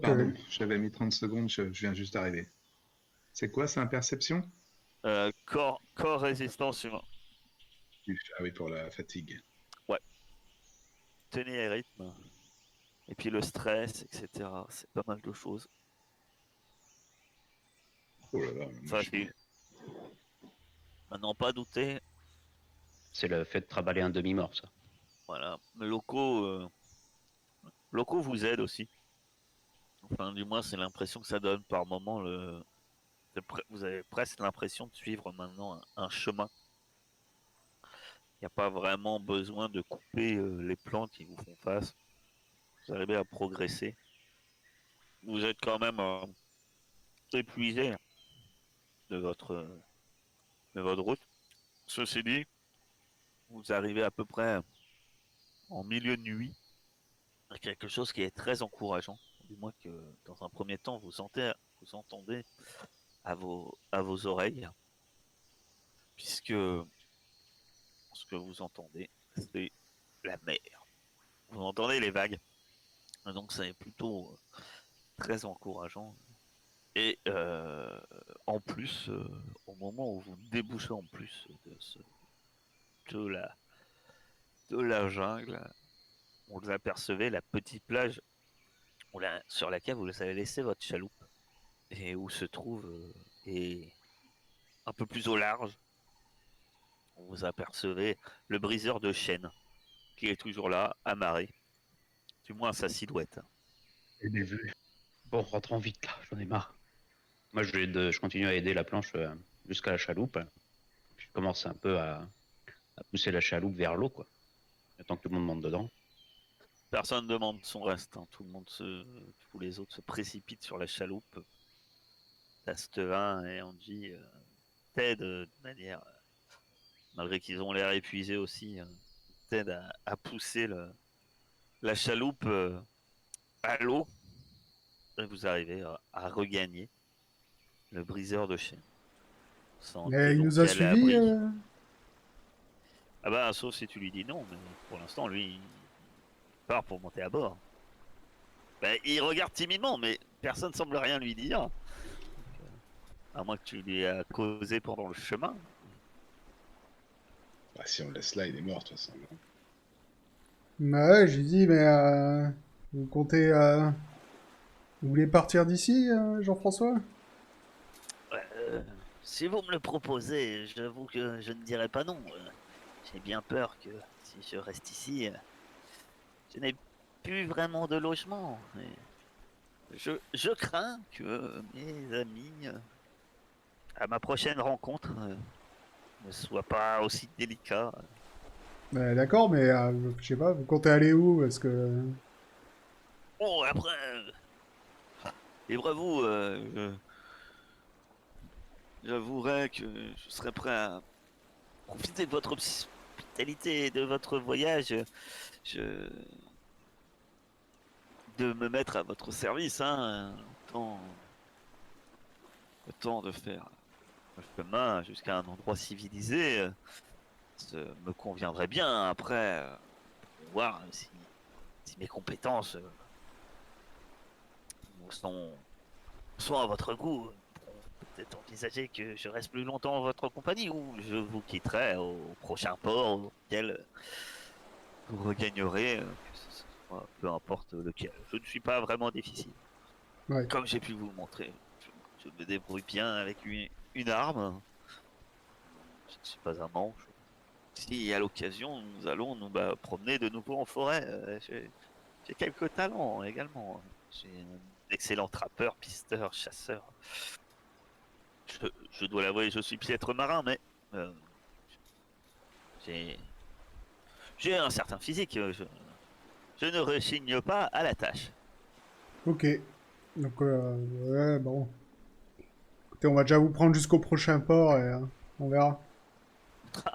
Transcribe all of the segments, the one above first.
Ok. pardon, j'avais mis 30 secondes, je viens juste d'arriver. C'est quoi, c'est un perception? Corps résistance humain. Ah oui, pour la fatigue. Ouais. Tenir les rythmes. Et puis le stress, etc. C'est pas mal de choses. Oh là là, moi Ça, je suis... c'est maintenant pas douter. C'est le fait de travailler un demi-mort, ça. Voilà. Mais locaux vous aident aussi. Enfin, du moins, c'est l'impression que ça donne par moment. Vous avez presque l'impression de suivre maintenant un chemin. Il n'y a pas vraiment besoin de couper les plans qui vous font face. Vous arrivez à progresser. Vous êtes quand même épuisé de votre route. Ceci dit, vous arrivez à peu près en milieu de nuit à quelque chose qui est très encourageant. Du moins que dans un premier temps, vous entendez à vos oreilles, puisque ce que vous entendez, c'est la mer. Vous entendez les vagues. Donc c'est plutôt très encourageant. Et en plus, au moment où vous débouchez en plus de la, de la jungle, vous apercevez la petite plage sur laquelle vous avez laissé votre chaloupe et où se trouve et un peu plus au large, vous apercevez le briseur de chêne qui est toujours là, amarré, du moins sa silhouette. Et des vues. Bon, rentrons vite là, j'en ai marre. Moi, je continue à aider la planche jusqu'à la chaloupe. Je commence un peu à pousser la chaloupe vers l'eau, quoi. Attends que tout le monde monte dedans. Personne ne demande son reste, hein. Tous les autres se précipitent sur la chaloupe. Tastelin et Angie t'aident de manière, malgré qu'ils ont l'air épuisés aussi, t'aident à pousser la chaloupe à l'eau. Et vous arrivez à regagner le briseur de chêne. Vous sentez Et il nous donc a à suivis. l'abri. Ah bah, sauf si tu lui dis non, mais pour l'instant, lui, il part pour monter à bord. Bah, il regarde timidement, mais personne semble rien lui dire. Donc, à moins que tu lui aies causé pendant le chemin. Bah, si on le laisse là, il est mort de toute façon. Bah ouais, j'ai dit, mais vous comptez. Vous voulez partir d'ici, Jean-François? Euh, Si vous me le proposez, j'avoue que je ne dirais pas non. J'ai bien peur que si je reste ici, je n'ai plus vraiment de logement. Et je crains que mes amis, à ma prochaine rencontre, ne soient pas aussi délicats. Bah, d'accord, mais je sais pas, vous comptez aller où? Est-ce que. Bon, après, livrez-vous, j'avouerai que je serais prêt à profiter de votre hospitalité et de votre voyage. Je, de me mettre à votre service, hein, le temps de faire le chemin jusqu'à un endroit civilisé, ça me conviendrait bien. Après, voir si mes compétences sont à votre goût. Peut-être envisager que je reste plus longtemps en votre compagnie ou je vous quitterai au prochain port auquel vous regagnerez, que ce soit peu importe lequel. Je ne suis pas vraiment difficile. Ouais. Comme j'ai pu vous le montrer, je me débrouille bien avec une arme. Je ne suis pas un manche. Si à l'occasion nous allons nous promener de nouveau en forêt, j'ai quelques talents également. J'ai un excellent trappeur, pisteur, chasseur. Je dois l'avouer, je suis piètre marin, mais euh, j'ai j'ai un certain physique. Je ne rechigne pas à la tâche. Ok. Donc, ouais, bon. Écoutez, on va déjà vous prendre jusqu'au prochain port et on verra.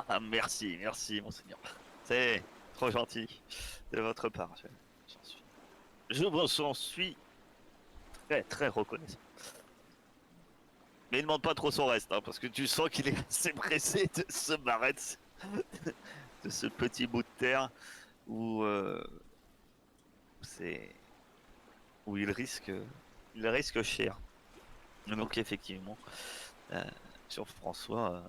Ah, merci, merci, monseigneur. C'est trop gentil de votre part. Je vous en suis très, très reconnaissant. Mais il ne demande pas trop son reste, hein, parce que tu sens qu'il est assez pressé de se barrer de ce petit bout de terre où c'est où il risque cher. Donc effectivement, euh, Jean-François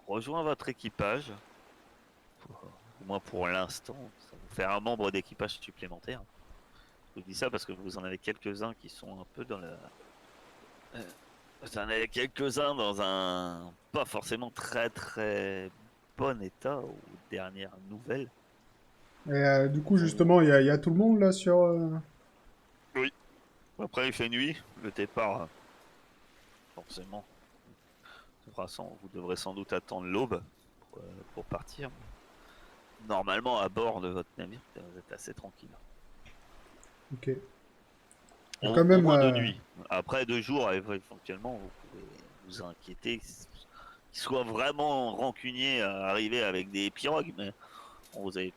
rejoint votre équipage, au moins pour l'instant, ça vous fait un membre d'équipage supplémentaire. Je vous dis ça parce que vous en avez quelques-uns qui sont un peu dans la... vous en avez quelques-uns dans un pas forcément très très bon état aux dernières nouvelles. Et du coup, justement, il y a tout le monde là sur. Oui. Après il fait nuit, le départ, forcément. De toute façon, vous devrez sans doute attendre l'aube pour partir. Normalement, à bord de votre navire, vous êtes assez tranquille. Ok. Il y a Au, quand au même. moins de nuit. Après 2 jours, éventuellement, vous pouvez vous inquiéter qu'ils soient vraiment rancuniers à arriver avec des pirogues, mais on vous avez...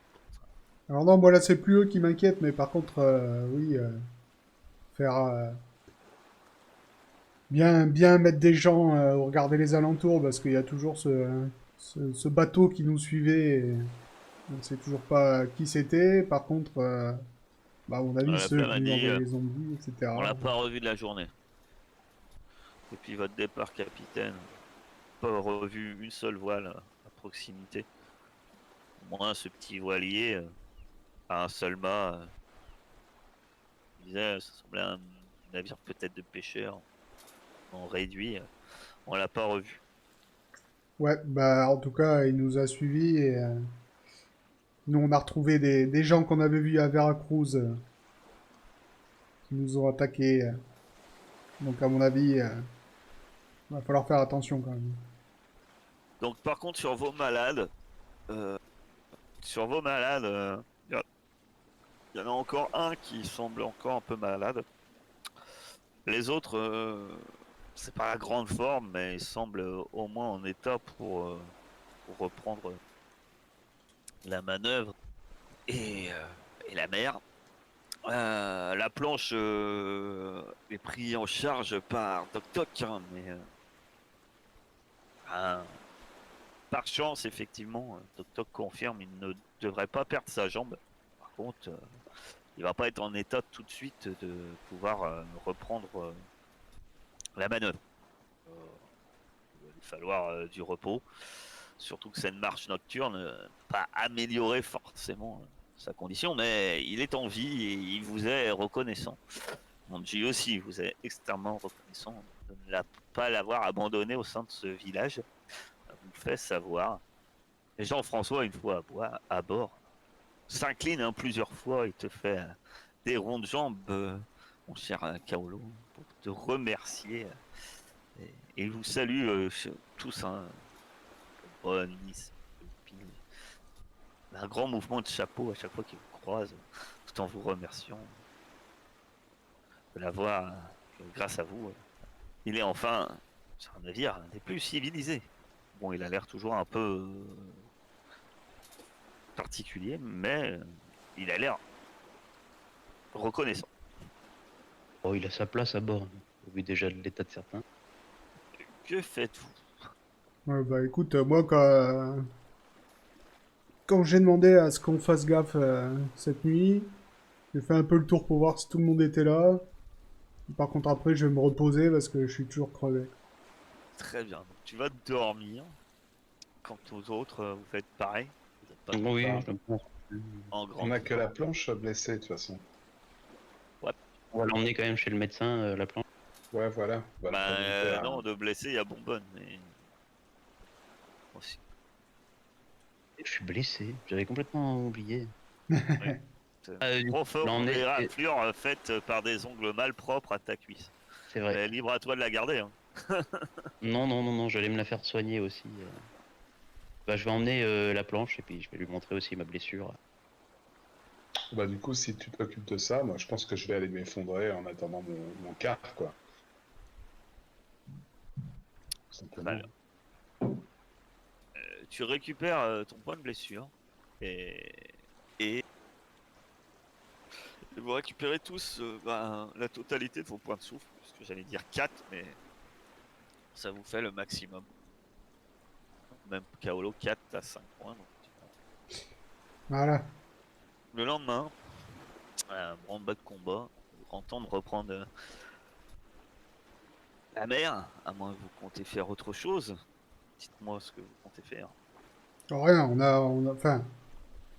Alors non, moi là, c'est plus eux qui m'inquiètent, mais par contre, oui, faire bien mettre des gens regarder les alentours parce qu'il y a toujours ce bateau qui nous suivait. Et on ne sait toujours pas qui c'était. Par contre, bah, à mon avis, La ceux flamme qui a nous dit, envoyaient les zombies, on etc. l'a pas revu de la journée. Depuis votre départ, capitaine, pas revu une seule voile à proximité. Au moins, ce petit voilier à un seul mât, je disais, ça semblait un navire peut-être de pêcheurs en réduit. On l'a pas revu. Ouais, bah en tout cas, il nous a suivis et nous on a retrouvé des gens qu'on avait vus à Veracruz qui nous ont attaqués. Donc à mon avis, va falloir faire attention quand même. Donc, par contre, euh, sur vos malades, il y en a encore un qui semble encore un peu malade. Les autres, c'est pas la grande forme, mais ils semblent au moins en état pour reprendre la manœuvre et la mer. La planche est prise en charge par Doc Toc, hein, mais ah, par chance, effectivement, Doc Toc confirme il ne devrait pas perdre sa jambe. Par contre, il va pas être en état tout de suite de pouvoir reprendre la manœuvre. Il va lui falloir du repos. Surtout que cette marche nocturne pas amélioré forcément sa condition, mais il est en vie et il vous est reconnaissant. Monji aussi vous est extrêmement reconnaissant de ne pas l'avoir abandonné au sein de ce village. Vous le fait savoir. Et Jean-François, une fois à bord, s'incline plusieurs fois, il te fait des ronds de jambes, mon cher Kaolo, pour te remercier. Et il vous salue tous, hein, Bonne, Nice, puis un grand mouvement de chapeau à chaque fois qu'il vous croise, tout en vous remerciant de l'avoir, grâce à vous, il est enfin sur un navire des plus civilisés. Bon, il a l'air toujours un peu particulier, mais il a l'air reconnaissant. Oh, il a sa place à bord, au vu déjà de l'état de certains. Que faites-vous? Ouais, bah écoute, moi quand j'ai demandé à ce qu'on fasse gaffe cette nuit, j'ai fait un peu le tour pour voir si tout le monde était là. Par contre après, je vais me reposer parce que je suis toujours crevé. Très bien, donc tu vas dormir. Quant aux autres, vous faites pareil. Vous n'êtes pas non Oui, plus Enfin, je le pense. en on grande a que la forme. planche blessée de toute façon. Ouais. On va l'emmener quand même chez le médecin, la planche. Ouais, voilà, on va le Bah remonter à... non, de blessés, il y a Bonbonne, mais aussi. Je suis blessé, j'avais complètement oublié. Oui. C'est Du coup, profonde l'emmener, éraflure faite par des ongles malpropres à ta cuisse. c'est vrai. Mais libre à toi de la garder. Hein. Non, non, non, non, j'allais me la faire soigner aussi. Bah, je vais emmener la planche et puis je vais lui montrer aussi ma blessure. Bah du coup, si tu t'occupes de ça, moi je pense que je vais aller m'effondrer en attendant mon quart, quoi. Tout Très simplement. bien. Tu récupères ton point de blessure et, et vous récupérez tous la totalité de vos points de souffle, puisque j'allais dire 4, mais ça vous fait le maximum. Même Kaolo 4 à 5 points. Donc Voilà. le lendemain, un branle-bas de combat. grand temps de reprendre la mer, à moins que vous comptez faire autre chose. Dites-moi ce que vous comptez faire. Rien, enfin,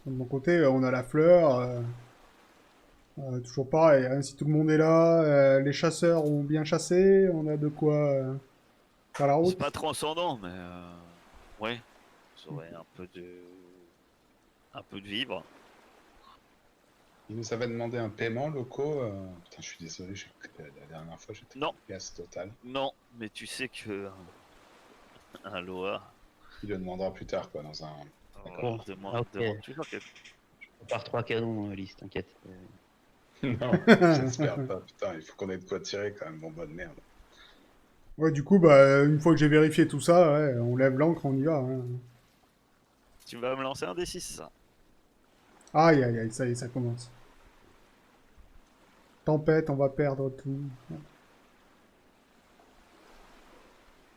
de mon côté, on a la fleur. Toujours pareil, hein, si tout le monde est là, les chasseurs ont bien chassé, on a de quoi faire la C'est route. pas transcendant, mais ouais, vous aurez un peu de vivre. Ils nous avaient demandé un paiement locaux. Putain, je suis désolé, la dernière fois, j'étais Non, gaz total. non, mais tu sais que un Loa Il le demandera plus tard, quoi, dans un... D'accord. Bon, ah, ok. demande toujours quelque On part 3 canons, Alice, t'inquiète. Non, j'espère pas. Putain, il faut qu'on ait de quoi tirer quand même, bon bonne merde. Ouais, du coup, bah, une fois que j'ai vérifié tout ça, ouais, on lève l'ancre, on y va. Hein. Tu vas me lancer un D6, ça. Aïe, aïe, aïe, ça y est, ça commence. Tempête, on va perdre tout.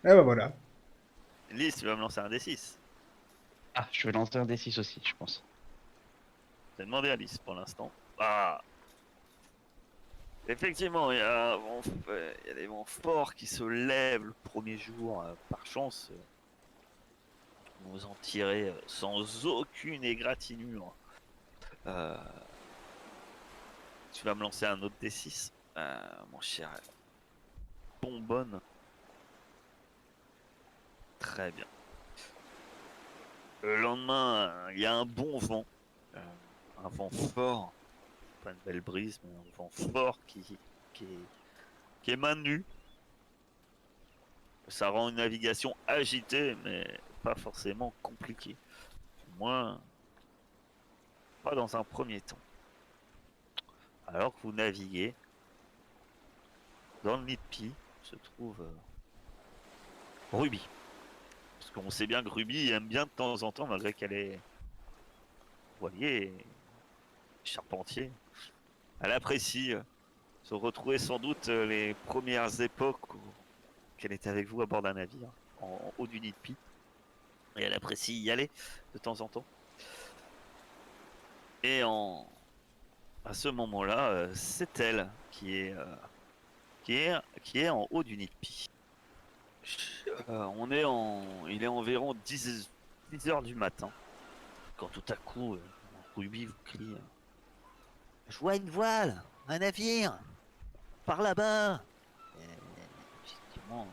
Et bah voilà. Lys, tu vas me lancer un D6. Ah, je vais lancer un D6 aussi, je pense. J'ai demandé à Lys pour l'instant. Ah, effectivement, il y a des vents forts qui se lèvent le premier jour. Par chance, vous en tirez sans aucune égratignure. Euh, Tu vas me lancer un autre D6, mon cher bonbonne. Très bien. Le lendemain, il y a un bon vent. Euh, un vent fort. Pas une belle brise, mais un vent fort qui est, qui est maintenu. Ça rend une navigation agitée, mais pas forcément compliquée. Du moins, pas dans un premier temps. Alors que vous naviguez, dans le nid de Pi se trouve Ruby. Parce qu'on sait bien que Ruby aime bien de temps en temps, malgré qu'elle est voilier et charpentier. Elle apprécie se retrouver sans doute les premières époques où qu'elle était avec vous à bord d'un navire, en haut du nid de Pi. Et elle apprécie y aller de temps en temps. Et à ce moment-là, c'est elle qui est en haut du nid de Pi. Il est environ 10 heures du matin, quand tout à coup, Ruby vous crie Je vois une voile, un navire, par là-bas. Et, effectivement,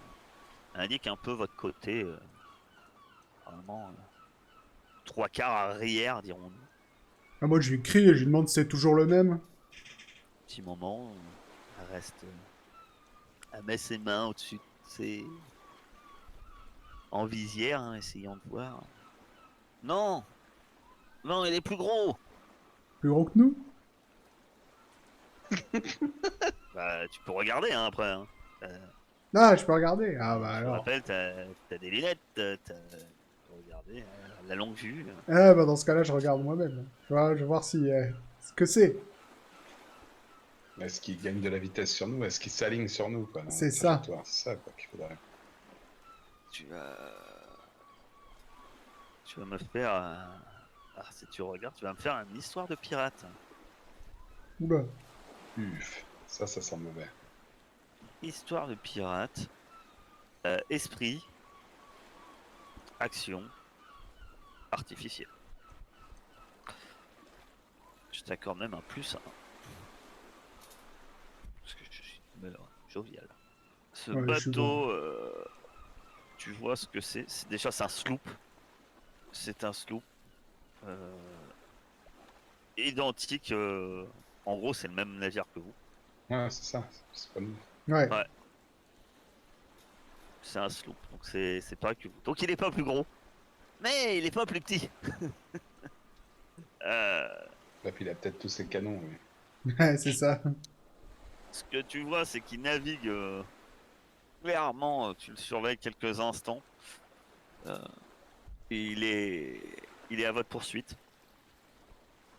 elle indique un peu votre côté, vraiment, trois quarts arrière, dirons-nous. Ah, moi, je lui crie et je lui demande si c'est toujours le même. Petit moment, elle reste, elle met ses mains au-dessus de ses, en visière, hein, essayant de voir. Non, non, il est plus gros. Plus gros que nous? Bah, tu peux regarder hein, après. Hein. Ah, je peux regarder. Ah, bah Je te alors. rappelle, t'as des lunettes, tu peux regarder la longue vue. Ah, bah dans ce cas-là, je regarde moi-même. Je vais voir si, ce que c'est. Est-ce qu'il gagne de la vitesse sur nous? Est-ce qu'il s'aligne sur nous, quoi, dans C'est notre ça. trajectoire? C'est ça, quoi, qu'il faudrait. Tu vas, tu vas me faire, si tu regardes, tu vas me faire une histoire de pirate. Oula. Ça sent mauvais. Histoire de pirate, esprit, action, artificiel. Je t'accorde même un plus 1. Parce que je suis jovial. Ce Ouais, je suis bon. bateau, tu vois ce que c'est. Déjà, c'est un sloop. C'est un sloop. euh, Identique. En gros, c'est le même navire que vous. Ouais, c'est ça. C'est pas nous. Ouais. Ouais. C'est un sloop. Donc, c'est pas que vous. Donc, il est pas plus gros. Mais il est pas plus petit. Euh, Là, puis il a peut-être tous ses canons, lui. Ouais, c'est ça. Ce que tu vois, c'est qu'il navigue. Clairement, tu le surveilles quelques instants. Euh, et il est à votre poursuite.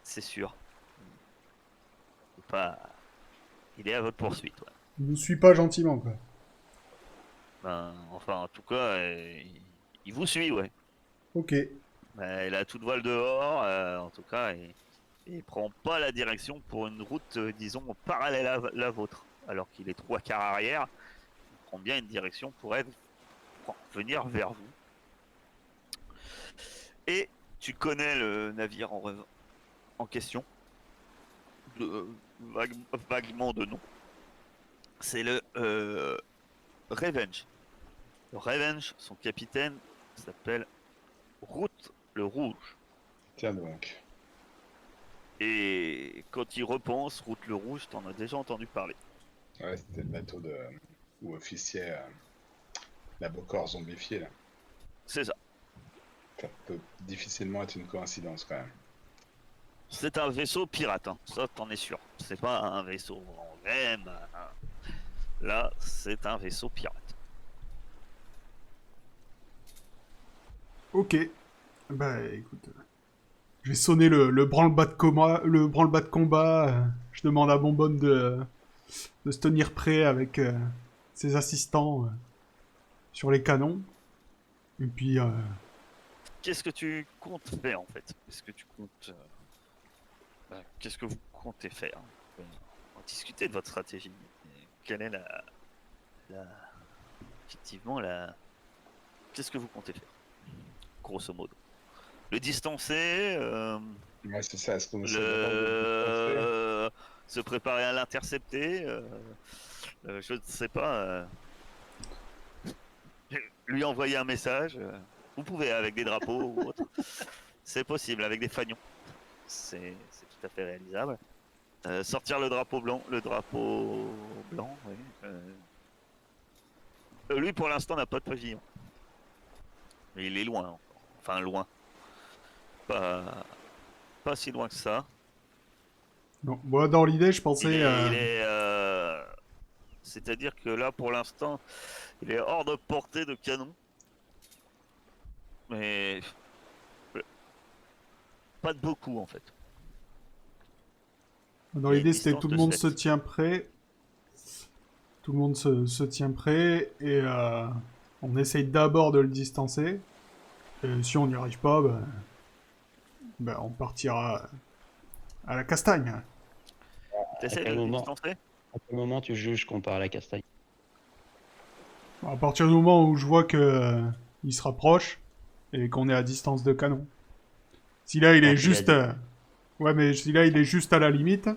C'est sûr. C'est pas. Il est à votre poursuite, ouais. Il nous suit pas gentiment, quoi. Ben, enfin, en tout cas, il vous suit, ouais. Ok. Ben, il a toute voile dehors, en tout cas, et Et il prend pas la direction pour une route, disons, parallèle à la vôtre. Alors qu'il est 3/4 arrière, il prend bien une direction pour venir vers vous. Et tu connais le navire en question, vaguement de nom. C'est le Revenge. Le Revenge, son capitaine s'appelle Route le Rouge. Tiens donc. Et quand il repense, Route le Rouge, t'en as déjà entendu parler. Ouais, c'était le bateau où officiait la Bocor zombifiée, là. C'est ça. Ça peut difficilement être une coïncidence, quand même. C'est un vaisseau pirate, hein. Ça t'en es sûr. C'est pas un vaisseau en VM. Là, c'est un vaisseau pirate. Ok. Bah écoute, je vais sonner le branle-bas de combat. Le branle-bas de combat. Je demande à Bonbonne de se tenir prêt avec ses assistants sur les canons. Et puis, Qu'est-ce que tu comptes faire en fait? Qu'est-ce que tu comptes qu'est-ce que vous comptez faire? On peut en discuter de votre stratégie. Et quelle est la- effectivement qu'est-ce que vous comptez faire? Grosso modo. Le distancer, Ouais, c'est ça. Est-ce qu'on essaie d'abord de le distancer? se préparer à l'intercepter, je ne sais pas. Lui envoyer un message. Vous pouvez avec des drapeaux ou autre. C'est possible avec des fanions. C'est tout à fait réalisable. Sortir le drapeau blanc, oui. Lui pour l'instant n'a pas de pavillon. Mais il est loin encore. Enfin loin. Pas si loin que ça. non. Moi, dans l'idée, je Il pensais. est, il est c'est-à-dire que là pour l'instant, il est hors de portée de canon. Mais pas de beaucoup en fait. Dans Il y a une l'idée, c'était distance tout le de monde 7. se tient prêt. Tout le monde se tient prêt et on essaye d'abord de le distancer. Et si on n'y arrive pas, on partira à la castagne. À T'essaies de quel le moment, distancer? à quel moment tu juges qu'on part à la castagne? À partir du moment où je vois que il se rapproche et qu'on est à distance de canon. Si là il est Quand il a juste, dit. ouais, mais si là il est juste à la limite,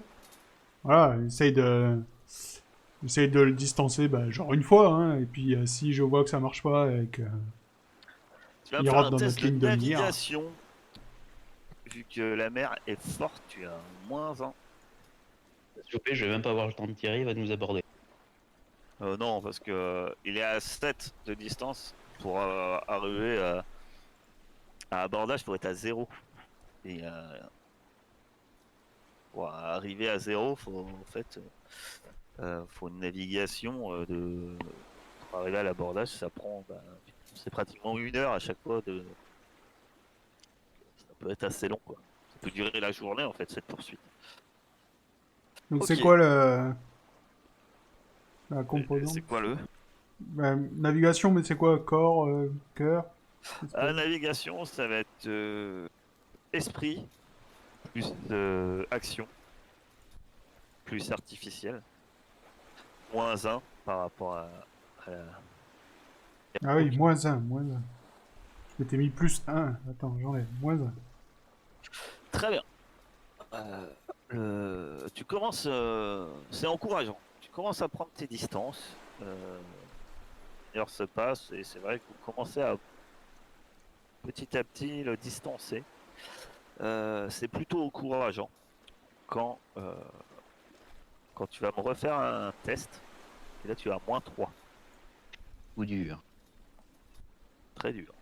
voilà, essaye de le distancer, genre une fois, hein, et puis si je vois que ça marche pas et que Tu vas me il faire rentre un dans test notre de ligne de mire, navigation. Vu que la mer est forte, tu as -1. S'il vous plaît, je vais même pas avoir le temps de tirer, il va nous aborder. Non, parce que il est à 7 de distance pour arriver à abordage pour être à 0. Et pour arriver à 0, faut en fait faut une navigation pour arriver à l'abordage, ça prend c'est pratiquement 1 heure à chaque fois ça peut être assez long quoi. Ça peut durer la journée en fait cette poursuite. donc c'est Ok. quoi la composante? C'est quoi le Navigation, mais c'est quoi? Corps, cœur? C'est quoi? navigation, ça va être esprit plus action plus artificiel -1 par rapport à la... Ah oui, Ok. -1. Je m'étais mis +1. Attends, j'enlève. -1. Très bien. Tu commences, c'est encourageant. Tu commences à prendre tes distances. L'heure se passe et c'est vrai que vous commencez à petit à petit le distancer. C'est plutôt encourageant quand, quand tu vas me refaire un test. Et là, tu as -3. Coup dur. Très dur.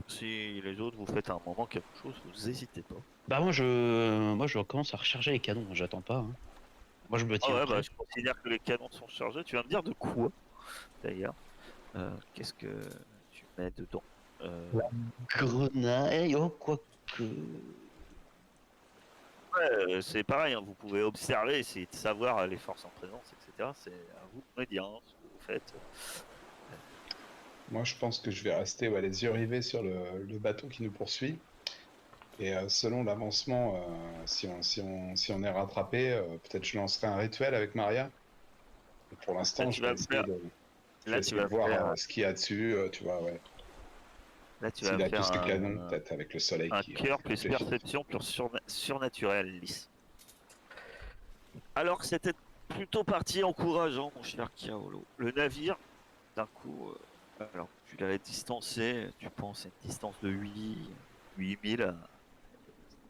Si les autres vous faites à un moment quelque chose, vous n'hésitez pas. Bah moi je commence à recharger les canons, j'attends pas, hein. Moi je me Ah tiens ouais, prêt. je considère que les canons sont chargés. Tu vas me dire de quoi, d'ailleurs. Qu'est-ce que tu mets dedans? La grenaille, oh quoique. Ouais, c'est pareil, hein, vous pouvez observer, essayer de savoir les forces en présence, etc. C'est à vous de me dire hein, ce que vous faites. Moi, je pense que je vais rester les yeux rivés sur le bateau qui nous poursuit. Et selon l'avancement, si on est rattrapé, peut-être je lancerai un rituel avec Maria. Et pour Là, l'instant, tu vas me faire, je vais là, tu essayer vas de me voir faire, ce qu'il y a dessus, tu vois, ouais. là, tu vas S'il me a tous faire ses canons, peut-être avec le soleil un qui cœur plus réfléchit. perception plus surnaturel, lisse. Alors que c'était plutôt parti encourageant, mon cher Kaolo. Le navire, d'un coup, alors tu l'avais distancé, tu penses à une distance de 8000,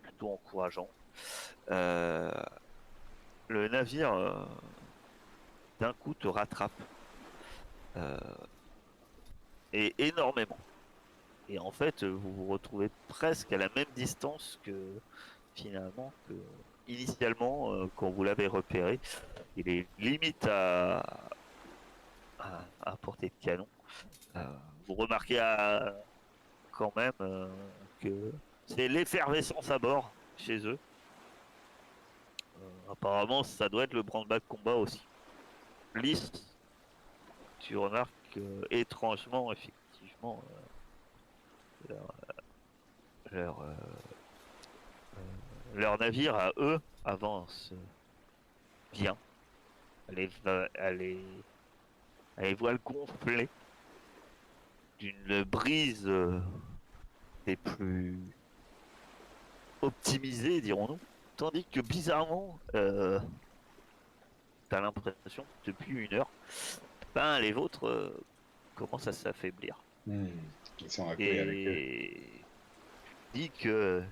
plutôt encourageant. Euh, le navire, d'un coup, te rattrape, euh, et énormément. Et en fait, vous vous retrouvez presque à la même distance que finalement que initialement quand vous l'avez repéré. Il est limite à portée de canon. Euh, vous remarquez quand même que c'est l'effervescence à bord chez eux. Apparemment, ça doit être le branle-bas de combat aussi. Lys, tu remarques que étrangement, effectivement, leur, leur, euh, leur navire à eux avance bien. Elle les voiles gonflées d'une brise des plus optimisées, dirons-nous. Tandis que bizarrement, t'as l'impression que depuis 1 heure, ben les vôtres commencent à s'affaiblir. Ils sont raclés avec eux. Et tu dis que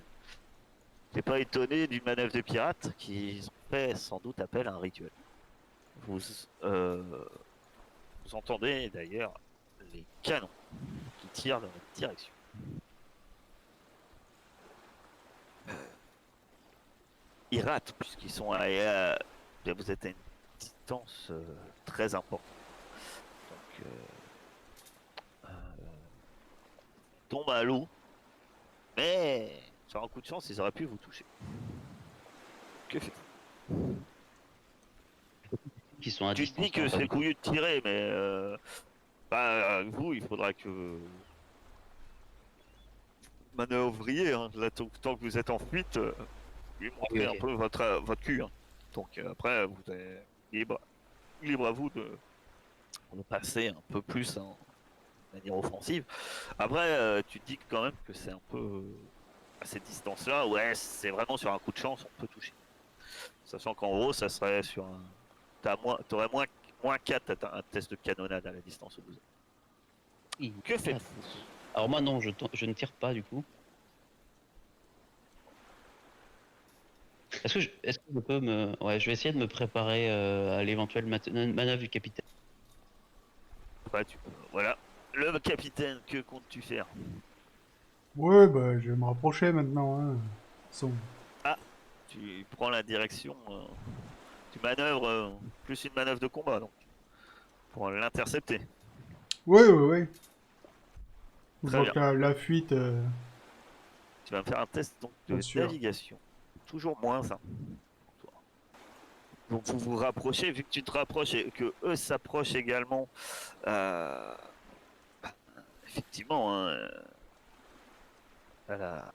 t'es pas étonné d'une manœuvre de pirates qui ont fait sans doute appel à un rituel. Vous, euh, vous entendez d'ailleurs les canons qui tirent dans votre direction. Ils ratent puisqu'ils sont vous êtes à une distance très importante. Donc, tombe à l'eau, mais sur un coup de chance, ils auraient pu vous toucher. Que faites-vous? Qui sont à Tu te distance, dis non, que pas c'est du tout. couillu de tirer, mais vous, il faudra que vous manœuvriez. Hein. Là, tant que vous êtes en fuite, lui Ah oui, montrer un ok. peu votre cul. Hein. Donc après, vous êtes libre à vous de passer un peu plus en manière offensive. Après, tu te dis quand même que c'est un peu à cette distance-là, ouais, c'est vraiment sur un coup de chance, on peut toucher. Sachant qu'en gros, ça serait sur un. T'aurais moins 4 à un test de canonnade à la distance où vous êtes. Que Quatre. faites-vous? Alors moi non, je ne tire pas du coup. Est-ce que je peux me... Ouais, je vais essayer de me préparer à l'éventuelle manœuvre du capitaine. Bah, voilà. Le capitaine, que comptes-tu faire? Ouais, bah, je vais me rapprocher maintenant, hein. De toute façon. Ah, tu prends la direction, tu manœuvres, plus une manœuvre de combat, donc, pour l'intercepter. Ouais, ouais, ouais. Je Très vois bien. que la fuite, Tu vas me faire un test donc pas de sûr. navigation. Toujours moins 1. Donc vous vous rapprochez, vu que tu te rapproches et que eux s'approchent également, euh, effectivement, hein, voilà.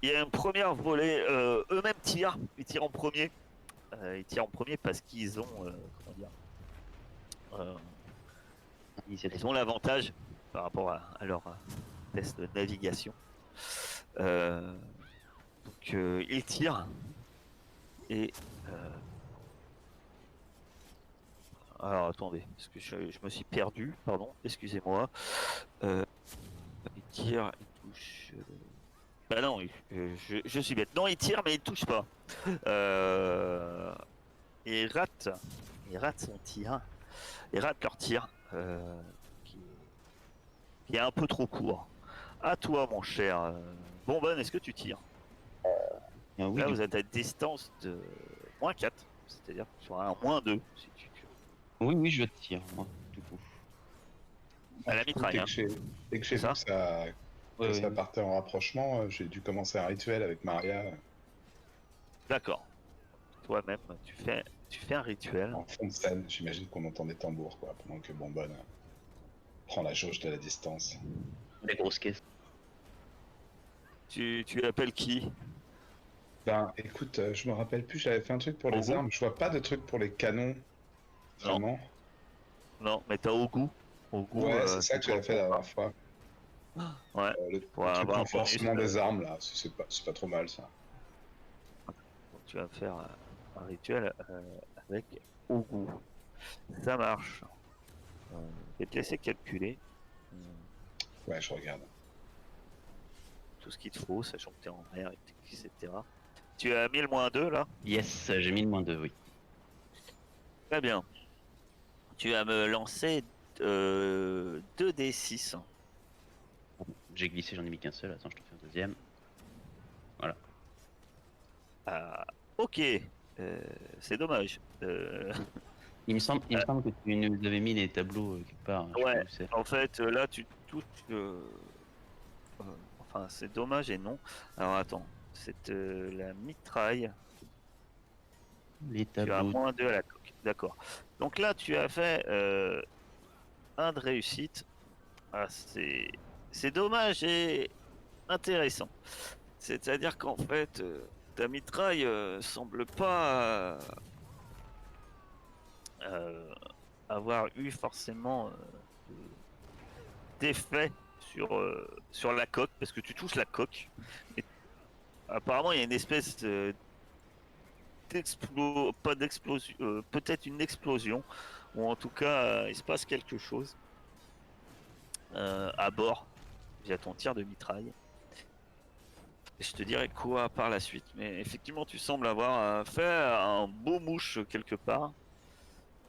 Il y a une première volée, eux-mêmes tirent, ils tirent en premier. Ils tirent en premier parce qu'ils ont, comment dire, euh, ils Initiative. ont l'avantage par rapport à leur test de navigation. Euh, donc ils tirent et alors attendez, parce que je me suis perdu, pardon, excusez-moi. Euh, il tire, il touche. Bah non, je suis bête. Non, il tire, mais il touche pas. Euh, et il rate son tir. Il rate leur tir, qui, qui est un peu trop court. À toi, mon cher Bonbon, est-ce que tu tires? Ah oui, Là, du vous coup. êtes à distance de -4, c'est-à-dire sur un -2, si tu veux. Oui, oui, je tire, moi, du coup. À la Du coup, mitraille, hein, dès que c'est j'ai vu ça? Oui, que oui. ça partait en rapprochement, j'ai dû commencer un rituel avec Maria. D'accord. Toi-même, tu fais Tu fais un rituel. En fond de scène, j'imagine qu'on entend des tambours, quoi, pendant que Bonbonne prend la jauge de la distance. Les grosses caisses. Tu appelles qui? Ben, écoute, je me rappelle plus, j'avais fait un truc pour les Ogu? armes. Je vois pas de truc pour les canons, Non, vraiment. non, mais t'as Ogu. Ogu, Ouais, c'est ça c'est que toi j'avais le fait la combat. dernière fois. Ouais, pour Le truc avoir un bonus. renforcement des armes, là, c'est pas trop mal, ça. Donc tu vas faire un rituel avec Ogu. Ça marche. Je vais te laisser calculer Ouais, je regarde. tout ce qu'il te faut, sachant que tu es en mer, etc. Tu as mis le -2 là? Yes, j'ai mis le -2, oui. Très bien. Tu vas me lancer 2d6. J'ai glissé, j'en ai mis qu'un seul. Attends, je te fais un deuxième. Ah, ok, c'est dommage. Il me semble que tu nous avais mis les tableaux quelque part. Je sais Ouais, plus où c'est. en fait, là, tu touches. Enfin, c'est dommage et non. Alors, attends, c'est la mitraille. Les Tu as tableaux. -2 à la coque. D'accord. Donc là, tu as fait un de réussite. Ah, c'est dommage et intéressant. C'est-à-dire qu'en fait, ta mitraille semble pas euh, avoir eu forcément d'effet sur la coque, parce que tu touches la coque. Et apparemment, il y a une espèce pas d'explosion, peut-être une explosion, ou en tout cas, il se passe quelque chose à bord via ton tir de mitraille. Et je te dirai quoi par la suite. Mais effectivement, tu sembles avoir fait un beau mouche quelque part.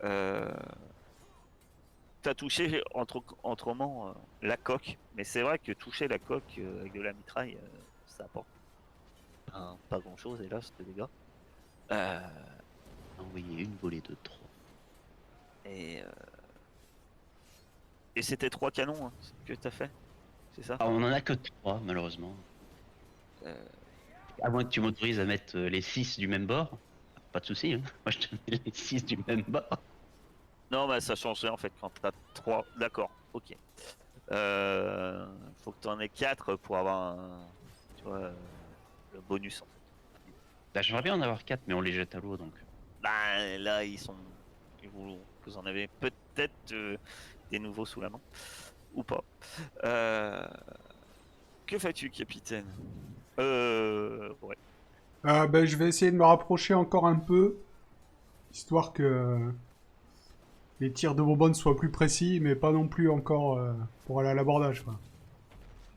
Euh, T'as touché autrement la coque, mais c'est vrai que toucher la coque avec de la mitraille, ça apporte pas grand chose, hélas, de dégâts. Euh, Envoyer une volée de 3. et euh, et c'était 3 canons hein, que t'as fait, c'est ça? Ah, on en a que 3, malheureusement. Euh, À moins que tu m'autorises à mettre les 6 du même bord. Pas de souci, hein. Moi, je te mets les 6 du même bord. Non, bah ça changerait en fait quand t'as 3. D'accord, ok. Faut que t'en aies 4 pour avoir tu vois, le bonus en fait. Bah, j'aimerais bien en avoir 4, mais on les jette à l'eau, donc. Bah là, vous en avez peut-être des nouveaux sous la main ou pas. Euh, Que fais-tu, capitaine? Ouais. Ben, je vais essayer de me rapprocher encore un peu, histoire que les tirs de Bourbonne soient plus précis, mais pas non plus encore pour aller à l'abordage, quoi.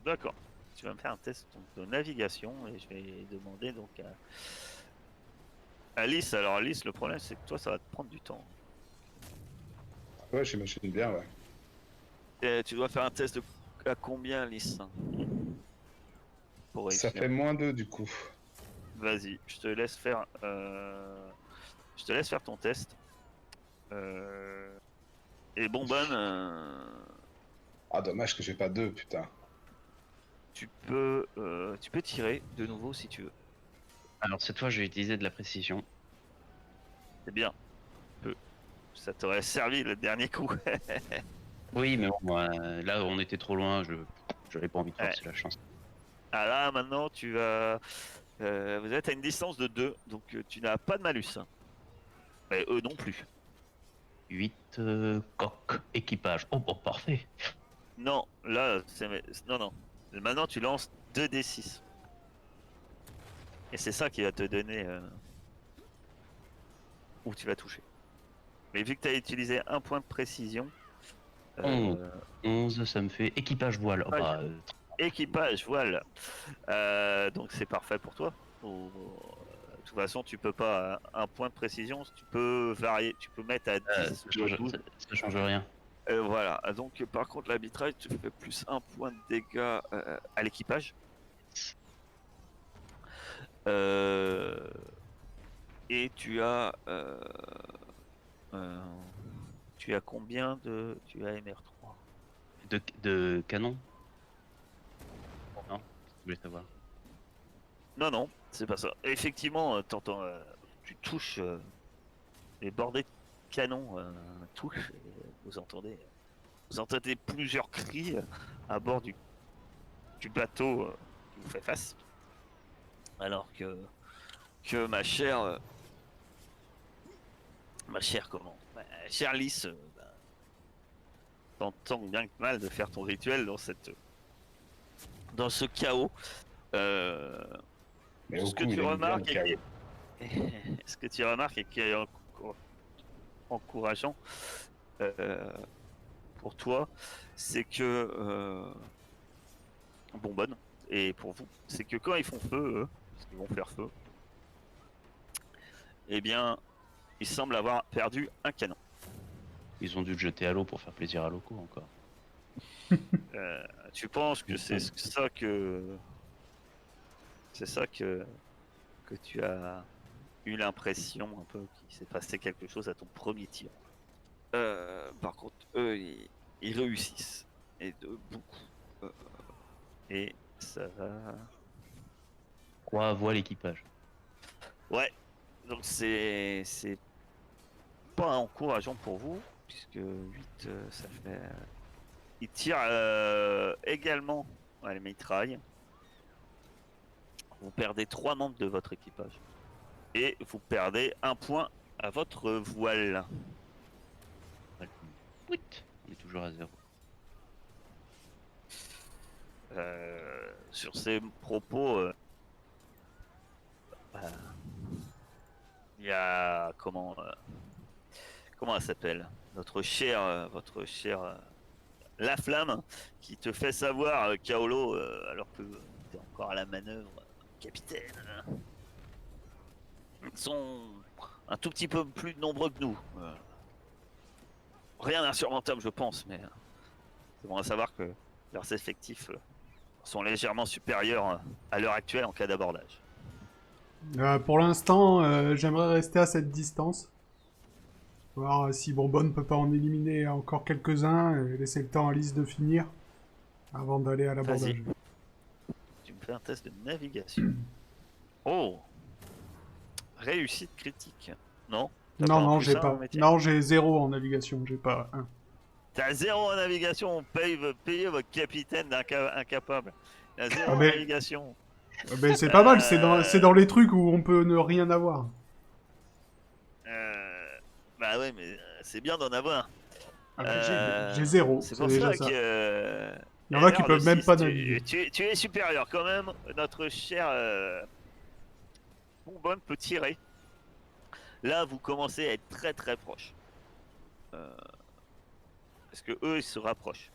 D'accord. Tu vas me faire un test donc, de navigation et je vais demander donc à Alice. Alors Alice, le problème c'est que toi ça va te prendre du temps. Ouais, j'imagine bien, ouais. Et tu dois faire un test à combien, Alice? Pour Ça réussir. fait -2 du coup. Vas-y, je te laisse faire ton test. Et Bonbonne, Ah, dommage que j'ai pas 2, putain. tu peux tirer de nouveau si tu veux. Alors, cette fois, je vais utiliser de la précision. C'est bien. Peu. Ça t'aurait servi le dernier coup. Oui, mais bon, là, on était trop loin. J'avais pas envie de Ouais. forcer la chance. Ah là, maintenant, tu vas. Vous êtes à une distance de 2, donc tu n'as pas de malus. Mais eux non plus. 8 coques, équipage. Oh, bon, parfait. Non, là, c'est. Non, non. Maintenant, tu lances 2d6. Et c'est ça qui va te donner où tu vas toucher. Mais vu que tu as utilisé un point de précision, 11. euh, 11, ça me fait équipage voile. Oh, bah, équipage, voile. Donc c'est parfait pour toi. De toute façon, tu peux pas un point de précision, tu peux varier, tu peux mettre à 10 ou à 12. ça change rien. Voilà. Donc par contre, l'arbitrage, tu fais plus un point de dégâts à l'équipage. Euh, et euh, tu as combien de. Tu as MR3. De canon? Non, je voulais savoir. Non, non, c'est pas ça. Effectivement, tu touches les bordées de canon touchent et vous entendez plusieurs cris à bord du bateau qui vous fait face. Alors que ma chère comment ma chère Lys, t'entends bien que mal de faire ton rituel dans ce chaos. Mais Ce au que coup, tu il aime bien le remarques et chaos. ce que tu remarques et qui est encourageant pour toi, c'est que bonne et pour vous, c'est que quand ils font feu, parce qu'ils vont faire feu, eh bien, ils semblent avoir perdu un canon. Ils ont dû le jeter à l'eau pour faire plaisir à Loco encore. Tu penses que c'est ça que tu as eu l'impression un peu qu'il s'est passé quelque chose à ton premier tir. Par contre, eux, ils réussissent. Et de beaucoup. Euh, et ça va. Croix voit l'équipage. Ouais, donc c'est pas encourageant pour vous, puisque 8, ça fait. Il tire également à la mitraille. Vous perdez 3 membres de votre équipage. Et vous perdez un point à votre voile. Oui. On est toujours à 0. Sur ces propos, il y a comment elle s'appelle votre chère La Flamme qui te fait savoir, Kaolo, alors que tu es encore à la manœuvre, capitaine. Ils sont un tout petit peu plus nombreux que nous. Rien d'insurmontable, je pense, mais c'est bon à savoir que leurs effectifs sont légèrement supérieurs à l'heure actuelle en cas d'abordage. Pour l'instant, j'aimerais rester à cette distance. Voir si Bourbonne peut pas en éliminer encore quelques-uns et laisser le temps à Lys de finir avant d'aller à l'abordage. Vas-y. Tu me fais un test de navigation. Oh, réussite critique. Non, t'as pas Non, un non, plus j'ai 1 en pas. métier. Non, j'ai 0 en navigation, j'ai pas 1. T'as 0 en navigation, on paye votre capitaine incapable. T'as 0 Ah en ben, navigation. c'est pas mal, c'est dans Euh, les trucs où on peut ne rien avoir. Bah ouais, mais c'est bien d'en avoir. Ah ben, j'ai 0, C'est c'est pour déjà ça ça. que Il y en a qui LR de peuvent même 6, pas naviguer. tu es supérieur quand même. Notre cher Bonbonne peut tirer. Là, vous commencez à être très très proche. Parce que eux, ils se rapprochent.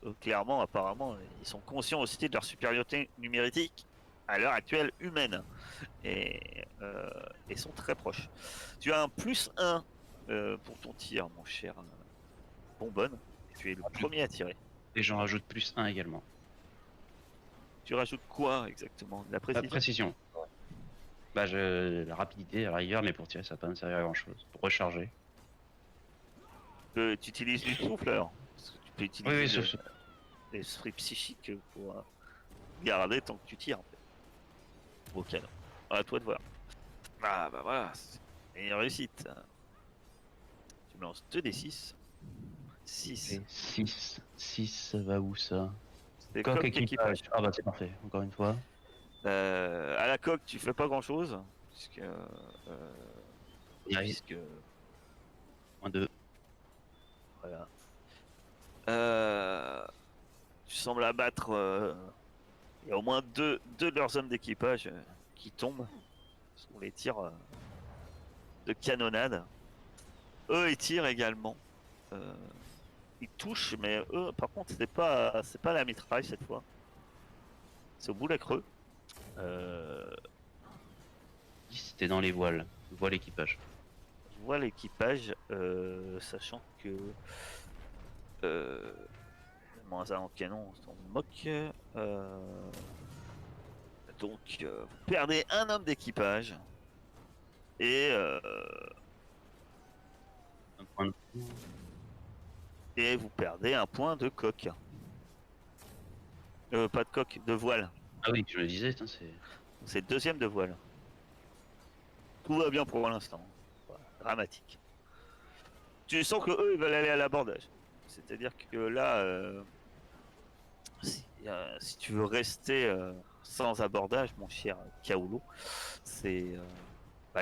Eux, clairement, apparemment, ils sont conscients aussi de leur supériorité numérique à l'heure actuelle humaine. Et ils sont très proches. Tu as un plus 1 pour ton tir, mon cher Bonbonne. Tu es le premier à tirer. Et j'en rajoute plus 1 également. Tu rajoutes quoi exactement? De la La précision? précision. Bah, la rapidité, à la rigueur, mais pour tirer, ça va pas me servir à grand chose. Pour recharger. Tu utilises du souffleur. Parce que tu peux Oui, utiliser oui, sauf ça. l'esprit psychique pour garder tant que tu tires. En fait. Au canon. À toi de voir. Ah bah voilà. Et une réussite. Tu me lances 2d6. 6. 6. 6, ça va où ça? C'est Coque coq équipage. équipage. Ah bah c'est parfait, encore une fois. À la coque, tu fais pas grand chose. Puisque. Ouais. Puisque. Moins 2. Voilà. Tu sembles abattre. Il y a au moins deux de leurs hommes d'équipage qui tombent sous les tirs de canonnade. Eux, ils tirent également. Ils touchent, mais eux, par contre, c'est pas la mitraille cette fois. C'est au boulet creux. C'était dans les voiles. Voile équipage. Je vois l'équipage, sachant que moins un en canon, on s'en moque. Donc, vous perdez un homme d'équipage et Un point de... vous perdez un point de coque. Pas de coque, de voile. Ah oui, je me disais, c'est... C'est le deuxième de voile. Tout va bien pour l'instant. dramatique. Tu sens que eux ils veulent aller à l'abordage. C'est-à-dire que là, si tu veux rester sans abordage, mon cher Kaolo, c'est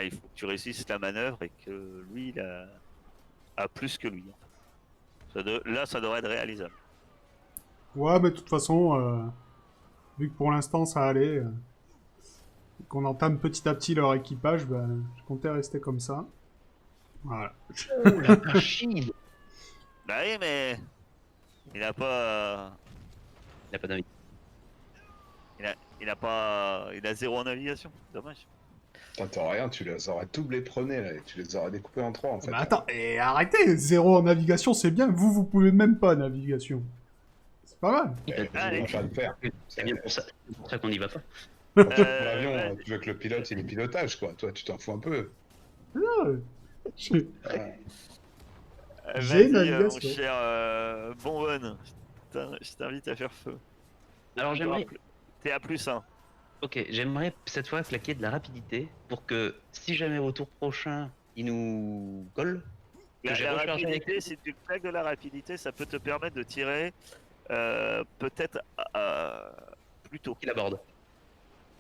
il faut que tu réussisses la manœuvre et que lui il a plus que lui. En fait. Là, ça devrait être réalisable. Ouais, mais de toute façon, vu que pour l'instant ça allait, et qu'on entame petit à petit leur équipage, je comptais rester comme ça. Voilà. Oh la machine. Bah oui, mais il a pas, Il n'a pas d'avis. il a zéro en navigation. Dommage. T'entends rien, tu les aurais doublés prenés, là, et tu les aurais découpés en trois, en fait. Mais attends, et arrêtez, 0 en navigation, c'est bien. Vous pouvez même pas navigation. C'est pas mal. Allez. On va le faire. C'est bien pour ça. C'est pour ça qu'on n'y va pas. Quand tu prends l'avion, ouais. tu veux que le pilote, il ait pilotage, quoi. Toi, tu t'en fous un peu. Je- Ouais. J'ai Vas-y, mon navigation. cher Bonbonne, je t'invite à faire feu. Alors j'aimerais. T'es à +1. Ok, j'aimerais cette fois claquer de la rapidité pour que si jamais au tour prochain il nous colle, que j'ai La rechargé avec rapidité, si tu claques de la rapidité, ça peut te permettre de tirer peut-être plus tôt. qu'il aborde.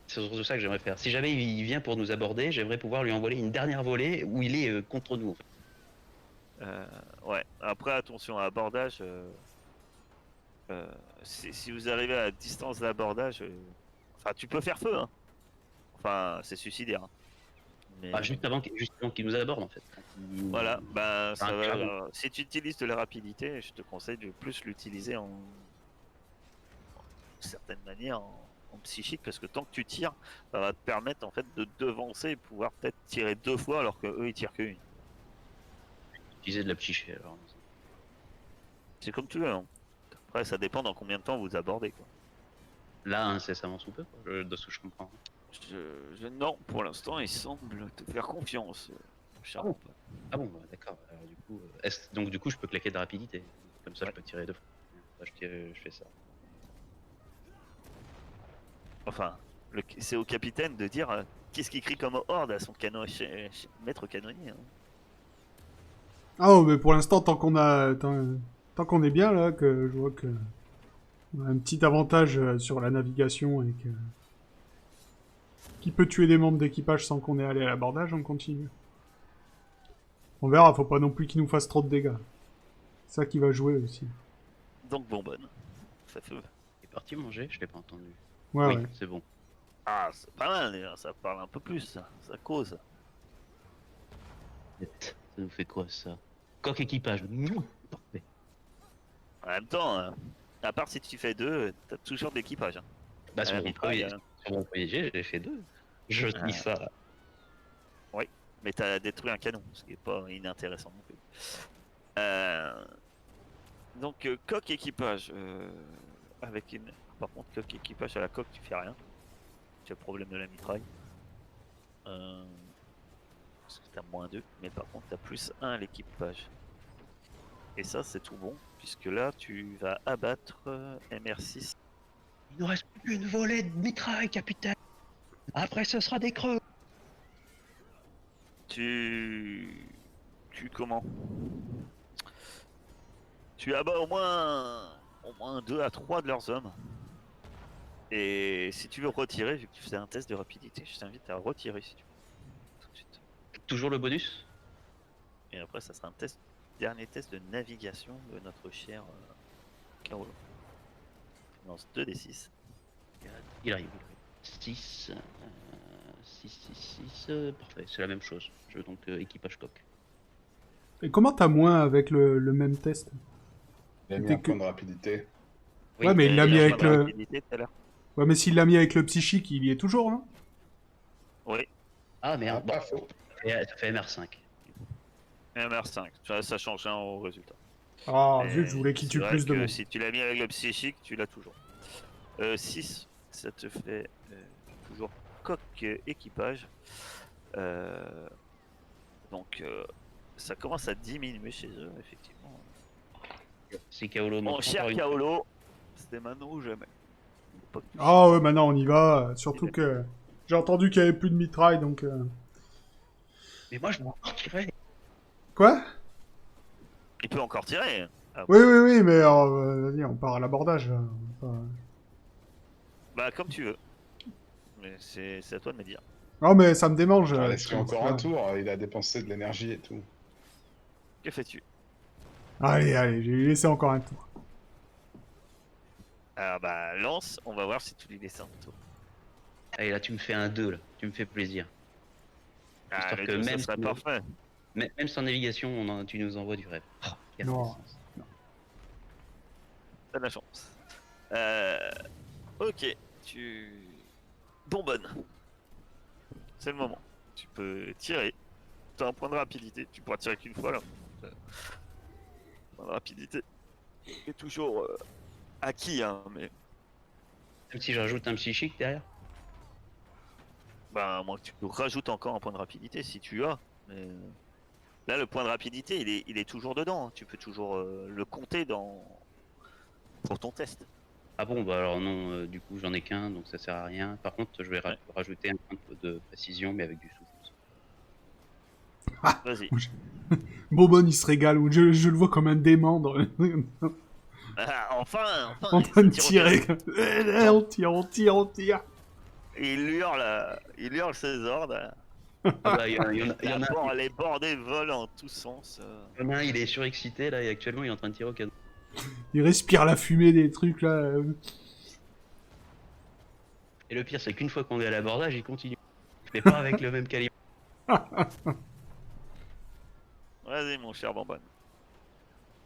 C'est surtout ça que j'aimerais faire. Si jamais il vient pour nous aborder, j'aimerais pouvoir lui envoyer une dernière volée où il est contre nous. En fait. Ouais. Après, attention à abordage. Si vous arrivez à distance d'abordage, enfin, tu peux faire feu. Hein. Enfin, c'est suicidaire. Hein. Mais, Ah, juste avant qu'il nous aborde en fait. voilà, ça va, clairement. si tu utilises de la rapidité, je te conseille de plus l'utiliser en certaine manière en psychique, parce que tant que tu tires, ça va te permettre en fait de devancer et pouvoir peut-être tirer 2 fois alors que eux ils tirent qu'une. Utiliser de la psyché alors. C'est comme tu veux. Hein. Après, ça dépend dans combien de temps vous abordez. Quoi. Là, incessamment sous peu, de ce que je comprends. Non, pour l'instant, il semble te faire confiance. Cher bon. Pompon. Ah bon, d'accord. Alors, du coup, donc du coup, je peux claquer de la rapidité. Comme ça, Ouais. je peux tirer 2 fois. Je fais ça. Enfin, c'est au capitaine de dire qu'est-ce qu'il crie comme horde à son maître canonnier. Hein. Ah, oh, mais pour l'instant, tant qu'on est bien là, que je vois que on a un petit avantage sur la navigation et que qui peut tuer des membres d'équipage sans qu'on ait allé à l'abordage, on continue. On verra, faut pas non plus qu'il nous fasse trop de dégâts. C'est ça qui va jouer aussi. Donc bonbonne, ça fait. Il est parti manger, je l'ai pas entendu. Ouais, oui, ouais. c'est bon. Ah, c'est pas mal déjà, ça parle un peu plus, ça cause. Ça nous fait quoi ça? Coq équipage. Non. Parfait. En même temps, à part si tu fais 2, t'as toujours de l'équipage. Hein. Bah, sur la mon mitraille, premier jet, j'ai fait 2. Je dis ça. mais t'as détruit un canon, ce qui est pas inintéressant non plus. Donc coque équipage, avec une. Par contre, coque équipage à la coque, tu fais rien. Tu as le problème de la mitraille. Parce que t'as -2, mais par contre t'as +1 à l'équipage. Et ça c'est tout bon, puisque là tu vas abattre MR6. Il nous reste plus qu'une volée de mitraille, capitaine. Après, ce sera des creux. Tu comment? Tu abats au moins 2 à 3 de leurs hommes. Et si tu veux retirer, vu que tu faisais un test de rapidité, je t'invite à retirer si tu veux. Tout de suite. Toujours le bonus? Et après, ça sera un dernier test de navigation de notre cher Carolo. Je lance 2d6. Il arrive. 6. 6. Parfait, c'est la même chose. Je veux donc équipage coq. Et comment t'as moins avec le même test? Il a mis C'était un point de rapidité. Oui, Ouais, mais il l'a mis avec le... Rapidité tout à l'heure. Ouais, mais s'il l'a mis avec le psychique, il y est toujours, hein? Oui, Ah Ah, merde, bon, pas faux. ça fait MR5. MR5. Ça change rien au résultat. Ah, Mais zut, je voulais qu'il c'est tue vrai plus de que monde. si tu l'as mis avec le psychique, tu l'as toujours. 6, ça te fait toujours coq équipage. Donc ça commence à diminuer chez eux, effectivement. Si Kaolo Mon monte cher encore une Kaolo, c'était maintenant ou jamais. Pas que tu Ah ouais, maintenant on y va. Surtout que j'ai entendu qu'il y avait plus de mitraille, donc... Mais moi, je m'en sortirai. Quoi? Il peut encore tirer. Ah, Oui, oui, oui, mais vas-y, on part à l'abordage. bah, comme tu veux. Mais c'est à toi de me dire. Non, mais ça me démange. Ah, Je laisse-lui commence encore pas. un tour, il a dépensé de l'énergie et tout. Que fais-tu? Allez, allez, j'ai laissé encore un tour. Ah bah, lance, on va voir si tu lui laisses un tour. Allez, là, tu me fais un 2, là. Tu me fais plaisir. Ah, Histoire le que 2, ça même serait si- parfait. Même sans navigation, tu nous envoies du rêve. Oh, quelle Non. puissance. Non. T'as de la chance. Ok, tu... Bonbonne. C'est le moment. Tu peux tirer. Tu as un point de rapidité. Tu pourras tirer qu'une fois là. Point de rapidité est toujours acquis, hein, mais Même si je rajoute un psychique derrière. bah, à moins que tu rajoutes encore un point de rapidité si tu as. Mais là, le point de rapidité, il est toujours dedans, hein. Tu peux toujours le compter pour ton test. Ah bon, bah alors non, du coup, j'en ai qu'un, donc ça sert à rien. Par contre, je vais Ouais. rajouter un point de précision, mais avec du souffle. Vas-y. Bobon, il se régale. Je le vois comme un dément Ah, enfin, en ça train de tire au canon. tirer. On tire, on tire, on tire. Il hurle ses ordres. Ah bah, Les bordées volent en tous sens. il y en a un, il est surexcité, là, et actuellement, il est en train de tirer au canon. Il respire la fumée des trucs là. Et le pire, c'est qu'une fois qu'on est à l'abordage, il continue. Mais pas avec le même calibre. Vas-y, mon cher Bonbonne.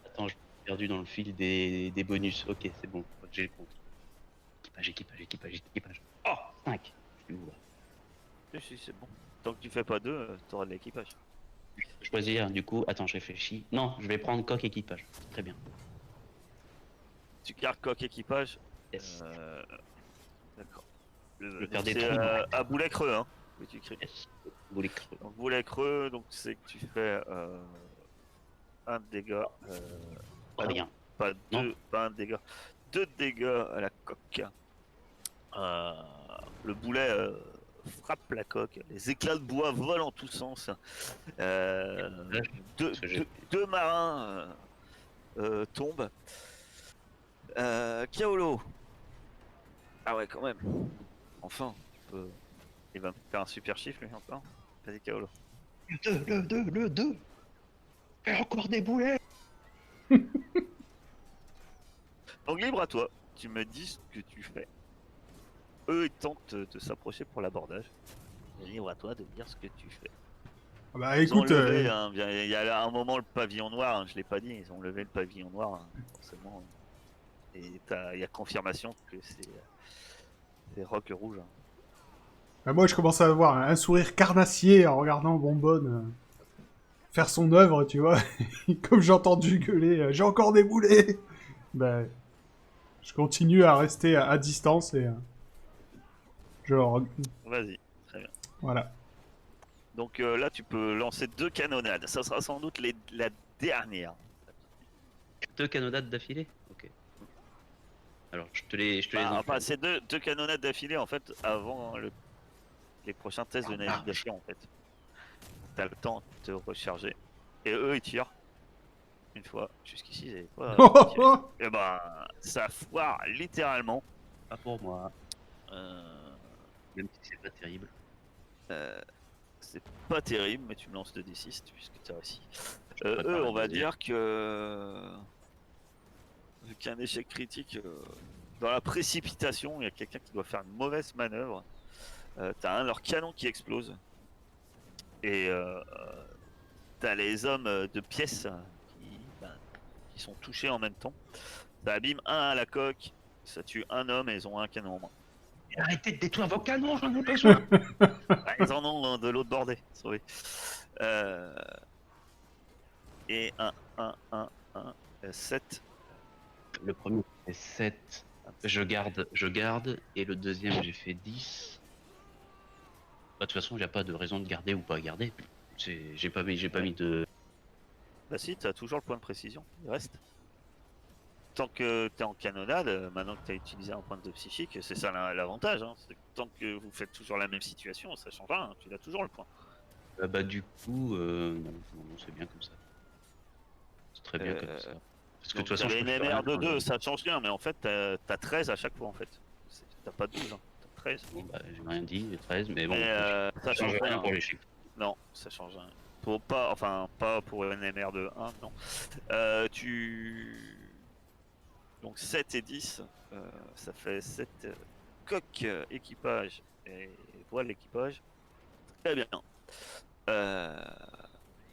Attends, je suis perdu dans le fil des bonus. Ok, c'est bon, je crois que j'ai le compte. Équipage. Oh, 5. Je suis où, là? Si, c'est bon. Tant que tu fais pas deux, t'auras de l'équipage. Je peux choisir, du coup, attends, je réfléchis. Non, je vais prendre coque équipage. Très bien. Tu gardes coque équipage. Yes. D'accord. vais faire des C'est trous. à boulet creux, hein, que tu crées. Yes. Boulet creux. Donc boulet creux, donc c'est que tu fais un dégât. Ah non, Rien. pas Non. deux, pas un dégât. 2 dégâts à la coque. Le boulet frappe la coque. Les éclats de bois volent en tous sens. Deux, Parce que j'ai- deux marins tombent. Kaolo. Ah ouais, quand même. Enfin, tu peux... Il va me faire un super chiffre, lui, encore. Vas-y, Kaolo. Le 2. Fais encore des boulets. Donc, libre à toi. Tu me dis ce que tu fais. Eux, ils tentent de s'approcher pour l'abordage. Libre à toi de dire ce que tu fais. Ah bah Ils ont écoute, levé, hein, il y a là un moment le pavillon noir, hein, je l'ai pas dit, ils ont levé le pavillon noir, hein, forcément. Et il y a confirmation que c'est Rock Rouge. Hein. bah, moi je commence à avoir un sourire carnassier en regardant Bonbonne faire son œuvre, tu vois. Comme j'ai entendu gueuler, j'ai encore des boulets. Bah, je continue à rester à distance et genre Vas-y, très bien. voilà. Donc là, tu peux lancer 2 canonnades. Ça sera sans doute la dernière. 2 canonnades d'affilée. Ok. Alors, je te les Bah, enflamme. enfin, c'est deux canonnades d'affilée en fait avant les prochains tests de navigation en fait. T'as le temps de te recharger. Et eux, ils tirent. Une fois, jusqu'ici, ils avaient pas tiré. Et ben, ça foire littéralement. Pas pour moi. Euh, Même si c'est pas terrible. c'est pas terrible, mais tu me lances 2d6 puisque tu as réussi. Je prépare Eux, la on va deuxième. dire que. Vu qu'un échec critique, dans la précipitation, il y a quelqu'un qui doit faire une mauvaise manœuvre. T'as un de leurs canons qui explose. Et t'as les hommes de pièces qui sont touchés en même temps. Ça abîme un à la coque, ça tue un homme et ils ont un canon en main. Arrêtez de détruire vos canons, j'en ai besoin. Ah, ils en ont de l'autre bordée, sauvé. Et 7. Le premier, c'est 7. Je garde. Et le deuxième, j'ai fait 10. Bah, de toute façon, il n'y a pas de raison de garder ou pas garder. J'ai pas mis de. Bah si, t'as toujours le point de précision, il reste. Tant que t'es en canonnade, maintenant que t'as utilisé un point de psychique, c'est ça l'avantage. Hein. C'est que tant que vous faites toujours la même situation, ça change rien, tu as toujours le point. Bah du coup, non, c'est bien comme ça. C'est très bien comme Euh, ça. Parce que de donc toute façon, t'avais je peux une faire rien MR de dans 2, le... ça change rien, mais en fait t'as 13 à chaque fois en fait. T'as pas 12, hein, t'as 13. Bon, bah, j'ai rien dit, j'ai 13, mais Mais bon, ça ça change change rien rien. pour les chiffres. Non, ça change rien. Pour pas, enfin pas pour une MR de 1, non. Tu donc 7 et 10, ça fait 7 coques équipage et voile équipage. Très bien. Euh,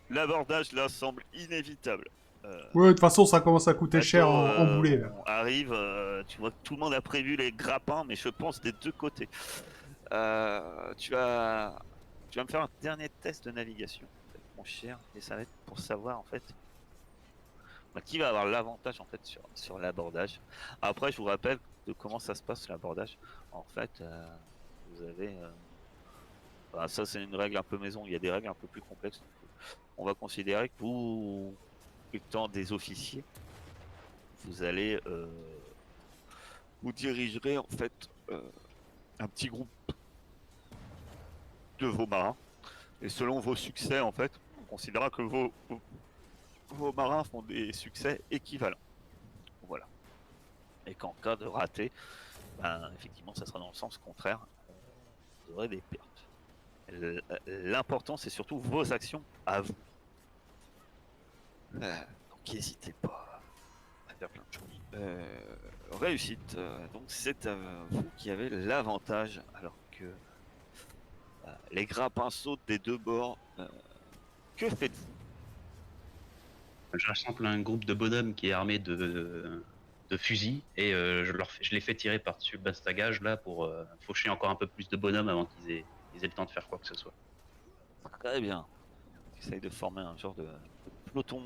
L'abordage là semble inévitable. Euh, Ouais, de toute façon, ça commence à le coûter cher bateau en boulet, là. arrive, tu vois que tout le monde a prévu les grappins, mais je pense des deux côtés. Euh, tu vas, tu vas me faire un dernier test de navigation, en fait, mon cher, et ça va être pour savoir en fait bah, qui va avoir l'avantage en fait sur l'abordage. Après, je vous rappelle de comment ça se passe l'abordage. En fait, vous avez, bah, ça c'est une règle un peu maison. Il y a des règles un peu plus complexes. On va considérer que vous, étant des officiers, vous allez, vous dirigerez en fait un petit groupe de vos marins. Et selon vos succès, en fait, on considérera que vos marins font des succès équivalents. Voilà. Et qu'en cas de raté, ben, effectivement, ça sera dans le sens contraire. Vous aurez des pertes. L'important, c'est surtout vos actions à vous. Donc, n'hésitez pas à faire plein de choses. Réussite. Donc, c'est à vous qui avez l'avantage, alors que les grappins sautent des deux bords. Que faites-vous? Je rassemble un groupe de bonhommes qui est armé de fusils et je les fais tirer par-dessus le bastagage là pour faucher encore un peu plus de bonhommes avant ils aient le temps de faire quoi que ce soit. Très bien. Essaye de former un genre de peloton,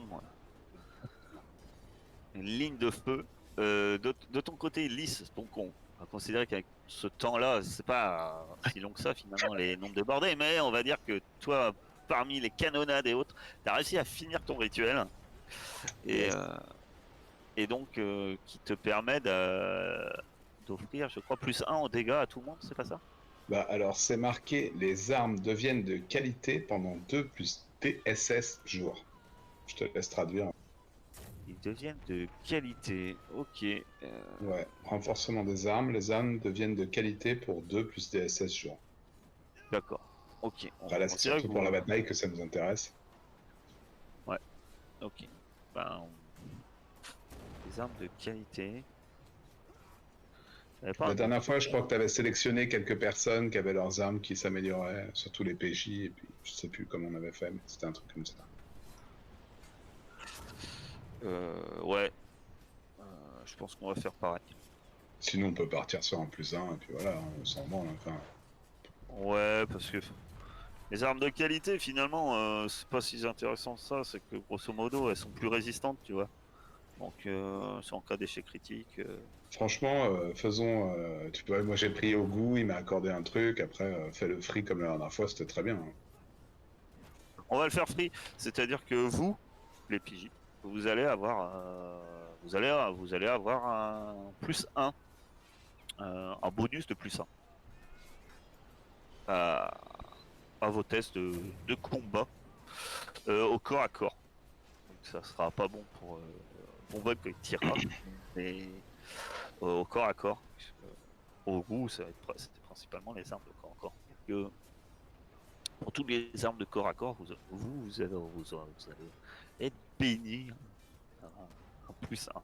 une ligne de feu. De ton côté, Lys, donc on va considérer qu'avec ce temps-là, c'est pas si long que ça finalement les nombres de bordées, mais on va dire que toi, parmi les canonnades et autres, tu as réussi à finir ton rituel et, Yes. euh, et donc qui te permet d'offrir, je crois, plus 1 en dégâts à tout le monde, c'est pas ça? Bah alors c'est marqué, les armes deviennent de qualité pendant 2 plus DSS jours. Je te laisse traduire. Ils deviennent de qualité. Ok. Ouais, renforcement des armes, les armes deviennent de qualité pour 2 plus DSS jours. D'accord. Ok. On Après là, c'est considère que surtout pour la vous. bataille que ça nous intéresse. Ouais. Ok. Ben, des armes de qualité. J'avais pas La un doute. dernière fois, je crois que tu avais sélectionné quelques personnes qui avaient leurs armes qui s'amélioraient, surtout les PJ, et puis je sais plus comment on avait fait, mais c'était un truc comme ça. Ouais. Je pense qu'on va faire pareil. Sinon, on peut partir sur un plus un, et puis voilà, hein, on s'en branle. Enfin, Ouais, parce que les armes de qualité, finalement, c'est pas si intéressant que ça. C'est que grosso modo, elles sont plus résistantes, tu vois. Donc, c'est en cas d'échec critique. franchement, faisons. Tu vois, moi j'ai pris au goût, il m'a accordé un truc, après, fais le free comme la dernière fois, c'était très bien, hein. On va le faire free. C'est-à-dire que vous, les PJ, vous allez avoir, vous allez avoir un plus un bonus de plus 1 à, à vos tests de combat au corps à corps. Donc ça sera pas bon pour Bonbonne quand il tirera, mais au corps à corps. Au goût, ça va être c'était principalement les armes de corps à corps. Donc, pour toutes les armes de corps à corps, vous allez être béni en plus 1.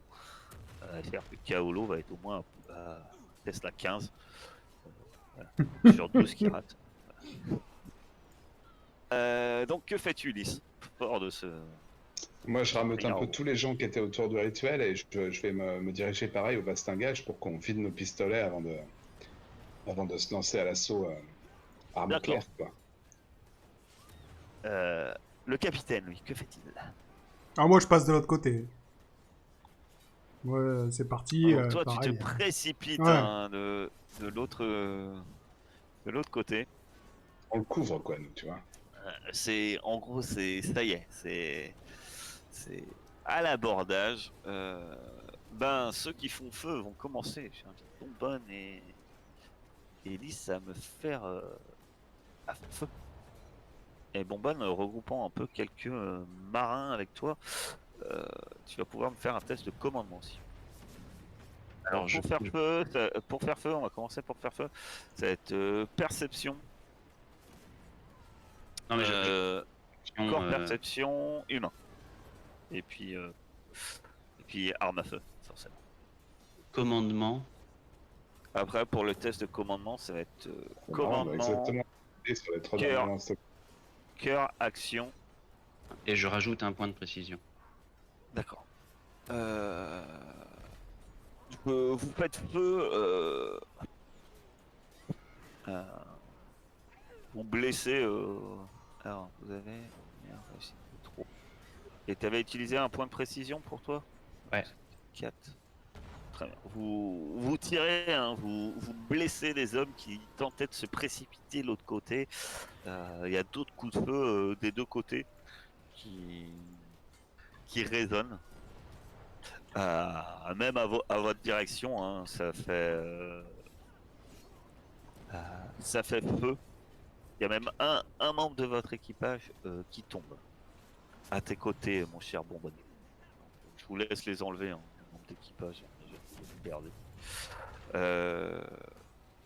C'est-à-dire que Kaolo va être au moins à Tesla 15 voilà, sur 12 qui rate. Donc que fais-tu, Ulysse, fort de ce. Moi, je rameute un peu Bravo. tous les gens qui étaient autour du rituel et je vais me diriger pareil au bastingage pour qu'on vide nos pistolets avant de se lancer à l'assaut arme D'accord. claire, quoi. Euh, le capitaine, lui, que fait-il? Ah, moi, je passe de l'autre côté. Ouais, c'est parti, Donc toi, tu te pareil. précipites Ouais. hein, de de l'autre côté. On le couvre, quoi, nous, tu vois. C'est en gros, c'est ça y est, c'est à l'abordage. Ben ceux qui font feu vont commencer. J'invite Bonbonne et Lys à me faire à feu. Et Bonbonne, regroupant un peu quelques marins avec toi, tu vas pouvoir me faire un test de commandement aussi. Alors Alors, pour faire feu, on va commencer pour faire feu. Ça va être perception, non, mais euh, corps euh, perception, humain. Et puis arme à feu, forcément. commandement. Après, pour le test de commandement, ça va être C'est marrant, on va commandement, exactement et sur les 3 cœur, derniers lancers. cœur, action. Et je rajoute un point de précision. D'accord. Vous faites feu. Euh, vous blessez. Alors, vous avez. Merde, c'est trop. Et tu avais utilisé un point de précision pour toi? Ouais. 4. Très bien. Vous tirez, hein, vous blessez des hommes qui tentaient de se précipiter de l'autre côté. Il y a d'autres coups de feu des deux côtés qui résonnent. Même à votre direction, hein, ça fait feu. Il y a même un membre de votre équipage qui tombe à tes côtés, mon cher bonbonnier. Je vous laisse les enlever, hein, le membre d'équipage. Vous perdez.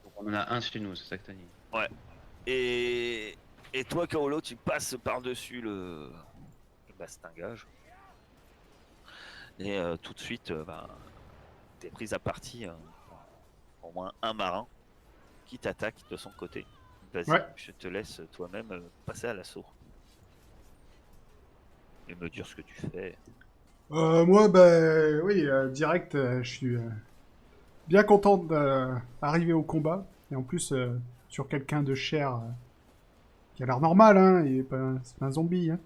Donc on en a un chez nous, c'est ça que t'as dit. Ouais. Et toi, Kaolo, tu passes par-dessus le bastingage. Et tout de suite, t'es prise à partie. Au moins un marin qui t'attaque de son côté. Vas-y, Ouais. je te laisse toi-même passer à l'assaut. Et me dire ce que tu fais. Moi, ben oui, direct, je suis bien content d'arriver au combat. Et en plus, sur quelqu'un de chair qui a l'air normal, hein. C'est pas un zombie, hein.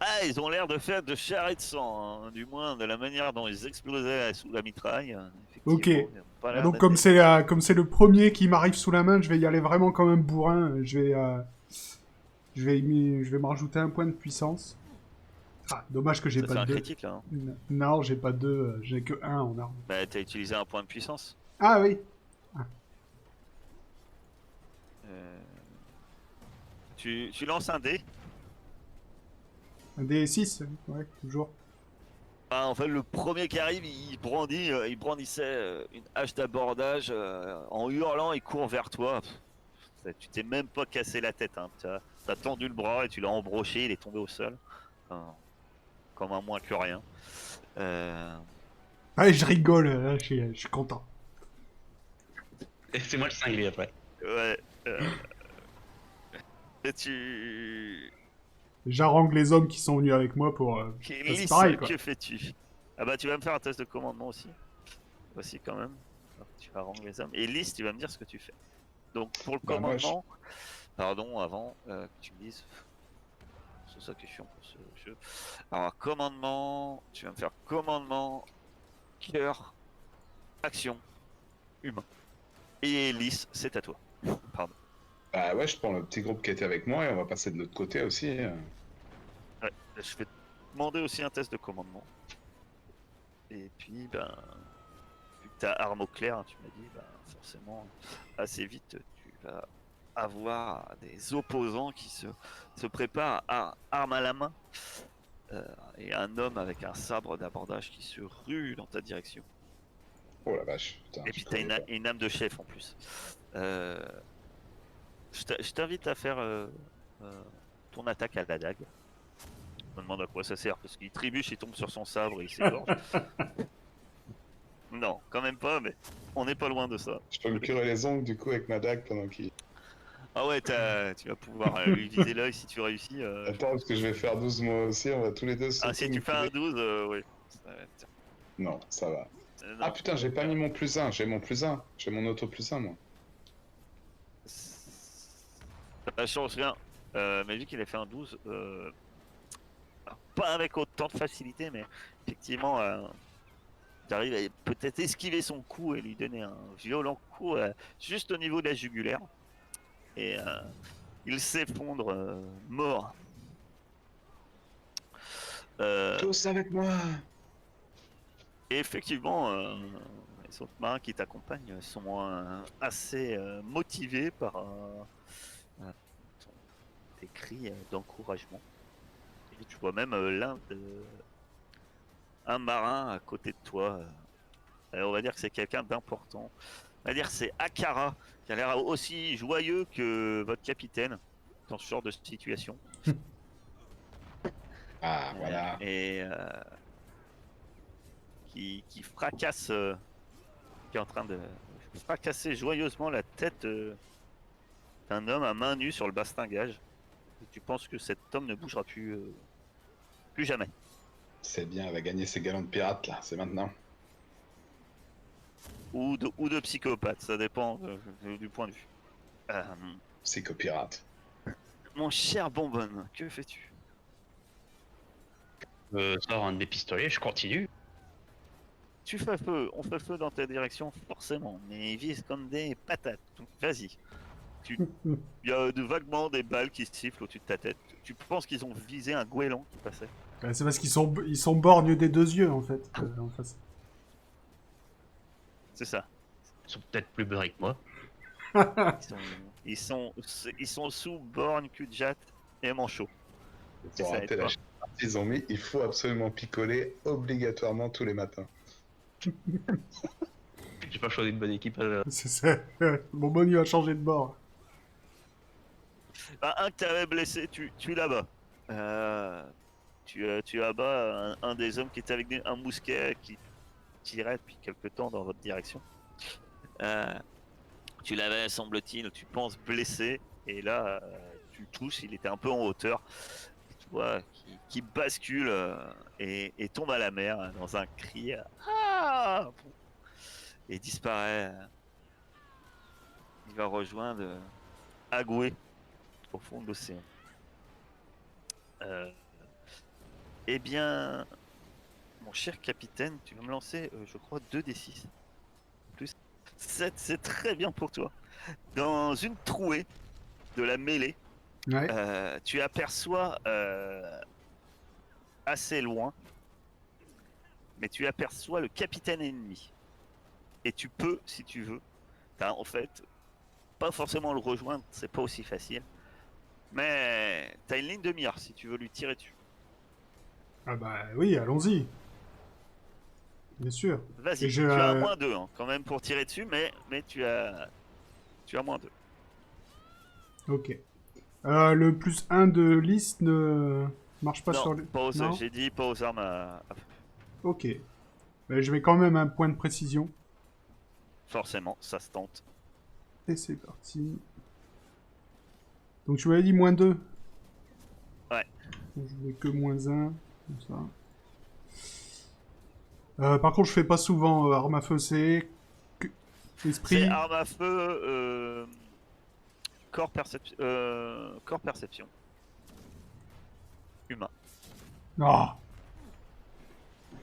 Ah, ils ont l'air de faire de chair et de sang, hein. Du moins de la manière dont ils explosaient sous la mitraille. Ok. Effectivement, ils ont pas Ah, l'air donc d'être des- comme c'est le premier qui m'arrive sous la main, je vais y aller vraiment comme un bourrin. Je vais me rajouter un point de puissance. Ah, dommage que j'ai Ça pas c'est de un 2. critique là. Hein. Non, j'ai pas de 2, j'ai que 1 en arme. Bah, t'as utilisé un point de puissance. Ah oui. Euh, tu lances un dé. Un D6, ouais, toujours. Bah, en fait, le premier qui arrive, il brandissait une hache d'abordage en hurlant, il court vers toi. Tu t'es même pas cassé la tête, hein. T'as tendu le bras et tu l'as embroché, il est tombé au sol. Enfin, comme un moins que rien. Euh, Ouais, je rigole, là, je suis content. Et c'est moi le cinglé après. ouais. Et tu. J'harangue les hommes qui sont venus avec moi pour... bah, c'est Lys, pareil, quoi. que fais-tu? Ah bah, tu vas me faire un test de commandement aussi. Voici quand même. Alors, tu vas rendre les hommes. Et Lys, tu vas me dire ce que tu fais. Donc, pour le Bah, moi, commandement. Pardon, avant que tu me dises. C'est ça qui est chiant pour ce jeu. Alors, commandement. Tu vas me faire commandement. Cœur. Action. Humain. Et Lys, c'est à toi. Pardon. Bah ouais, je prends le petit groupe qui était avec moi et on va passer de l'autre côté aussi. Ouais, je vais te demander aussi un test de commandement. Et puis, ben, vu que t'as arme au clair, hein, tu m'as dit, ben, forcément, assez vite, tu vas avoir des opposants qui se préparent à arme à la main. Et un homme avec un sabre d'abordage qui se rue dans ta direction. Oh la vache, putain. Et puis t'as une âme de chef en plus. Euh, je t'invite à faire ton attaque à la dague. Je me demande à quoi ça sert, parce qu'il trébuche, il tombe sur son sabre et il s'égorge. Non, quand même pas, mais on n'est pas loin de ça. Je peux me curer les ongles du coup avec ma dague pendant qu'il. Ah ouais, tu vas pouvoir lui viser l'œil si tu réussis. Attends, parce que je vais faire 12 moi aussi, on va tous les deux Ah, sauter. si tu fais un 12, oui. Ça va être- Non, ça va. non, Ah putain, j'ai pas mis mon plus 1, j'ai mon plus 1. J'ai mon auto plus 1 moi. ça change rien. Mais vu qu'il a fait un 12, alors, pas avec autant de facilité, mais effectivement, tu arrives à peut-être esquiver son coup et lui donner un violent coup juste au niveau de la jugulaire. Et il s'effondre mort. Tous avec moi. Et effectivement, les autres marins qui t'accompagnent sont assez motivés par ton des cris d'encouragement. Et tu vois même un marin à côté de toi. On va dire que c'est quelqu'un d'important. On va dire que c'est Akara, qui a l'air aussi joyeux que votre capitaine dans ce genre de situation. Ah, voilà. Et qui fracasse, qui est en train de fracasser joyeusement la tête d'un homme à main nue sur le bastingage. Et tu penses que cet homme ne bougera plus jamais. C'est bien, elle va gagner ses galons de pirate, là. C'est maintenant. Ou de psychopathe, ça dépend du point de vue. Euh, Psychopirate. mon cher Bonbonne, que fais-tu? Je sors un de mes pistolets, je continue. Tu fais feu, on fait feu dans ta direction, forcément, mais ils visent comme des patates. Donc vas-y. Il y a vaguement des balles qui sifflent au-dessus de ta tête. Tu penses qu'ils ont visé un goéland qui passait? Ouais, c'est parce ils sont borgnes des deux yeux, en fait, en face. C'est ça. Ils sont peut-être plus beurrés que moi. Ils sont sous borgne, cul de jatte et manchot. Ils ont raté la partie. Ils ont mis, il faut absolument picoler obligatoirement tous les matins. J'ai pas choisi de bonne équipe. C'est ça. Bonbonne, il va changer de bord. Bah, un que t'avais blessé, tu l'abats. Tu abats un des hommes qui était avec un mousquet qui tirait depuis quelque temps dans votre direction. Tu l'avais, semble-t-il, tu penses blessé, et là, tu touches, il était un peu en hauteur, et tu vois, qui bascule et tombe à la mer dans un cri ah et disparaît. Il va rejoindre Agoué au fond de l'océan. Eh bien, mon cher capitaine, tu vas me lancer, je crois, 2d6. Plus 7, c'est très bien pour toi. Dans une trouée de la mêlée, Ouais. tu aperçois assez loin, mais tu aperçois le capitaine ennemi. Et tu peux, si tu veux, en fait, pas forcément le rejoindre, c'est pas aussi facile. Mais t'as une ligne de mire si tu veux lui tirer dessus. Ah bah oui, allons-y. Bien sûr. Vas-y, Et tu as un moins 2 hein, quand même pour tirer dessus, mais tu as moins 2. Ok. Le plus 1 de liste ne marche pas sur Non, les... pas j'ai dit pas aux armes à feu. Ok. Mais je mets quand même un point de précision. Forcément, ça se tente. Et c'est parti. Donc tu m'avais dit moins 2. Ouais. Donc, je mets que moins 1. Comme ça. Par contre, je fais pas souvent arme à feu, c'est... Esprit... C'est arme à feu, corps perception. Humain. Ah,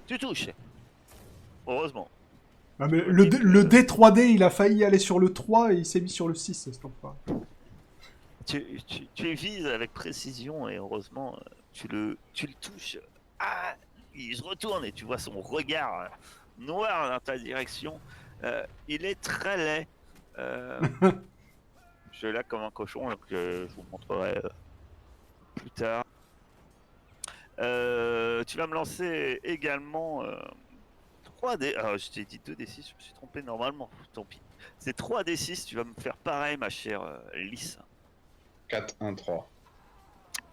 Tu touches. Heureusement. ah mais le D3D, il a failli aller sur le 3 et il s'est mis sur le 6, c'est pas. Tu vises avec précision et heureusement, tu le touches. Ah, il se retourne et tu vois son regard noir dans ta direction. Il est très laid. Je l'ai comme un cochon, donc je vous montrerai plus tard. Tu vas me lancer également 3D. Alors, je t'ai dit 2D6, je me suis trompé normalement. Tant pis. C'est 3D6, tu vas me faire pareil, ma chère Lys. 4, 1, 3.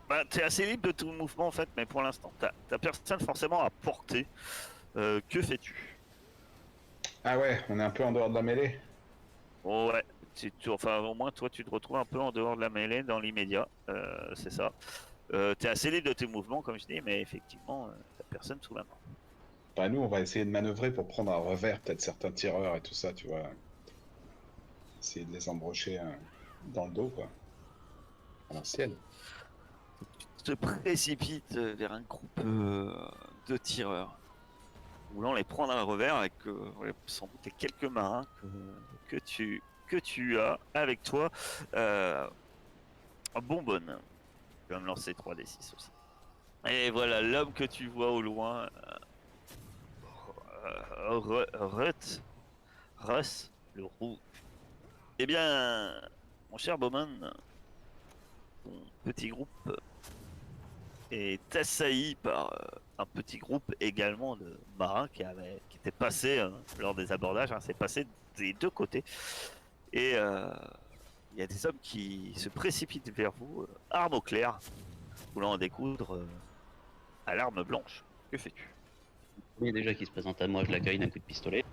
Bah, t'es assez libre de tout le mouvement en fait, mais pour l'instant, t'as personne forcément à porter. Que fais-tu? Ah ouais, on est un peu en dehors de la mêlée. Oh, ouais, enfin au moins toi tu te retrouves un peu en dehors de la mêlée dans l'immédiat, c'est ça. T'es assez libre de tes mouvements comme je dis, mais effectivement, t'as personne sous la main. Bah nous, on va essayer de manœuvrer pour prendre à revers peut-être certains tireurs et tout ça, tu vois. Essayer de les embrocher dans le dos, quoi. À l'ancienne. Tu te précipites vers un groupe de tireurs, voulant les prendre à revers avec sans doute les quelques marins que tu as avec toi. Bonbonne. Tu vas me lancer 3d6 aussi. Et voilà, l'homme que tu vois au loin, Russ, le roux. Eh bien, mon cher Bowman, ton petit groupe est assailli par un petit groupe également de marins qui étaient passés lors des abordages, hein, c'est passé des deux côtés. Et il y a des hommes qui se précipitent vers vous, armes au clair, voulant en découdre à l'arme blanche. Que fais-tu? Il y a déjà qui se présente à moi, je l'accueille d'un coup de pistolet.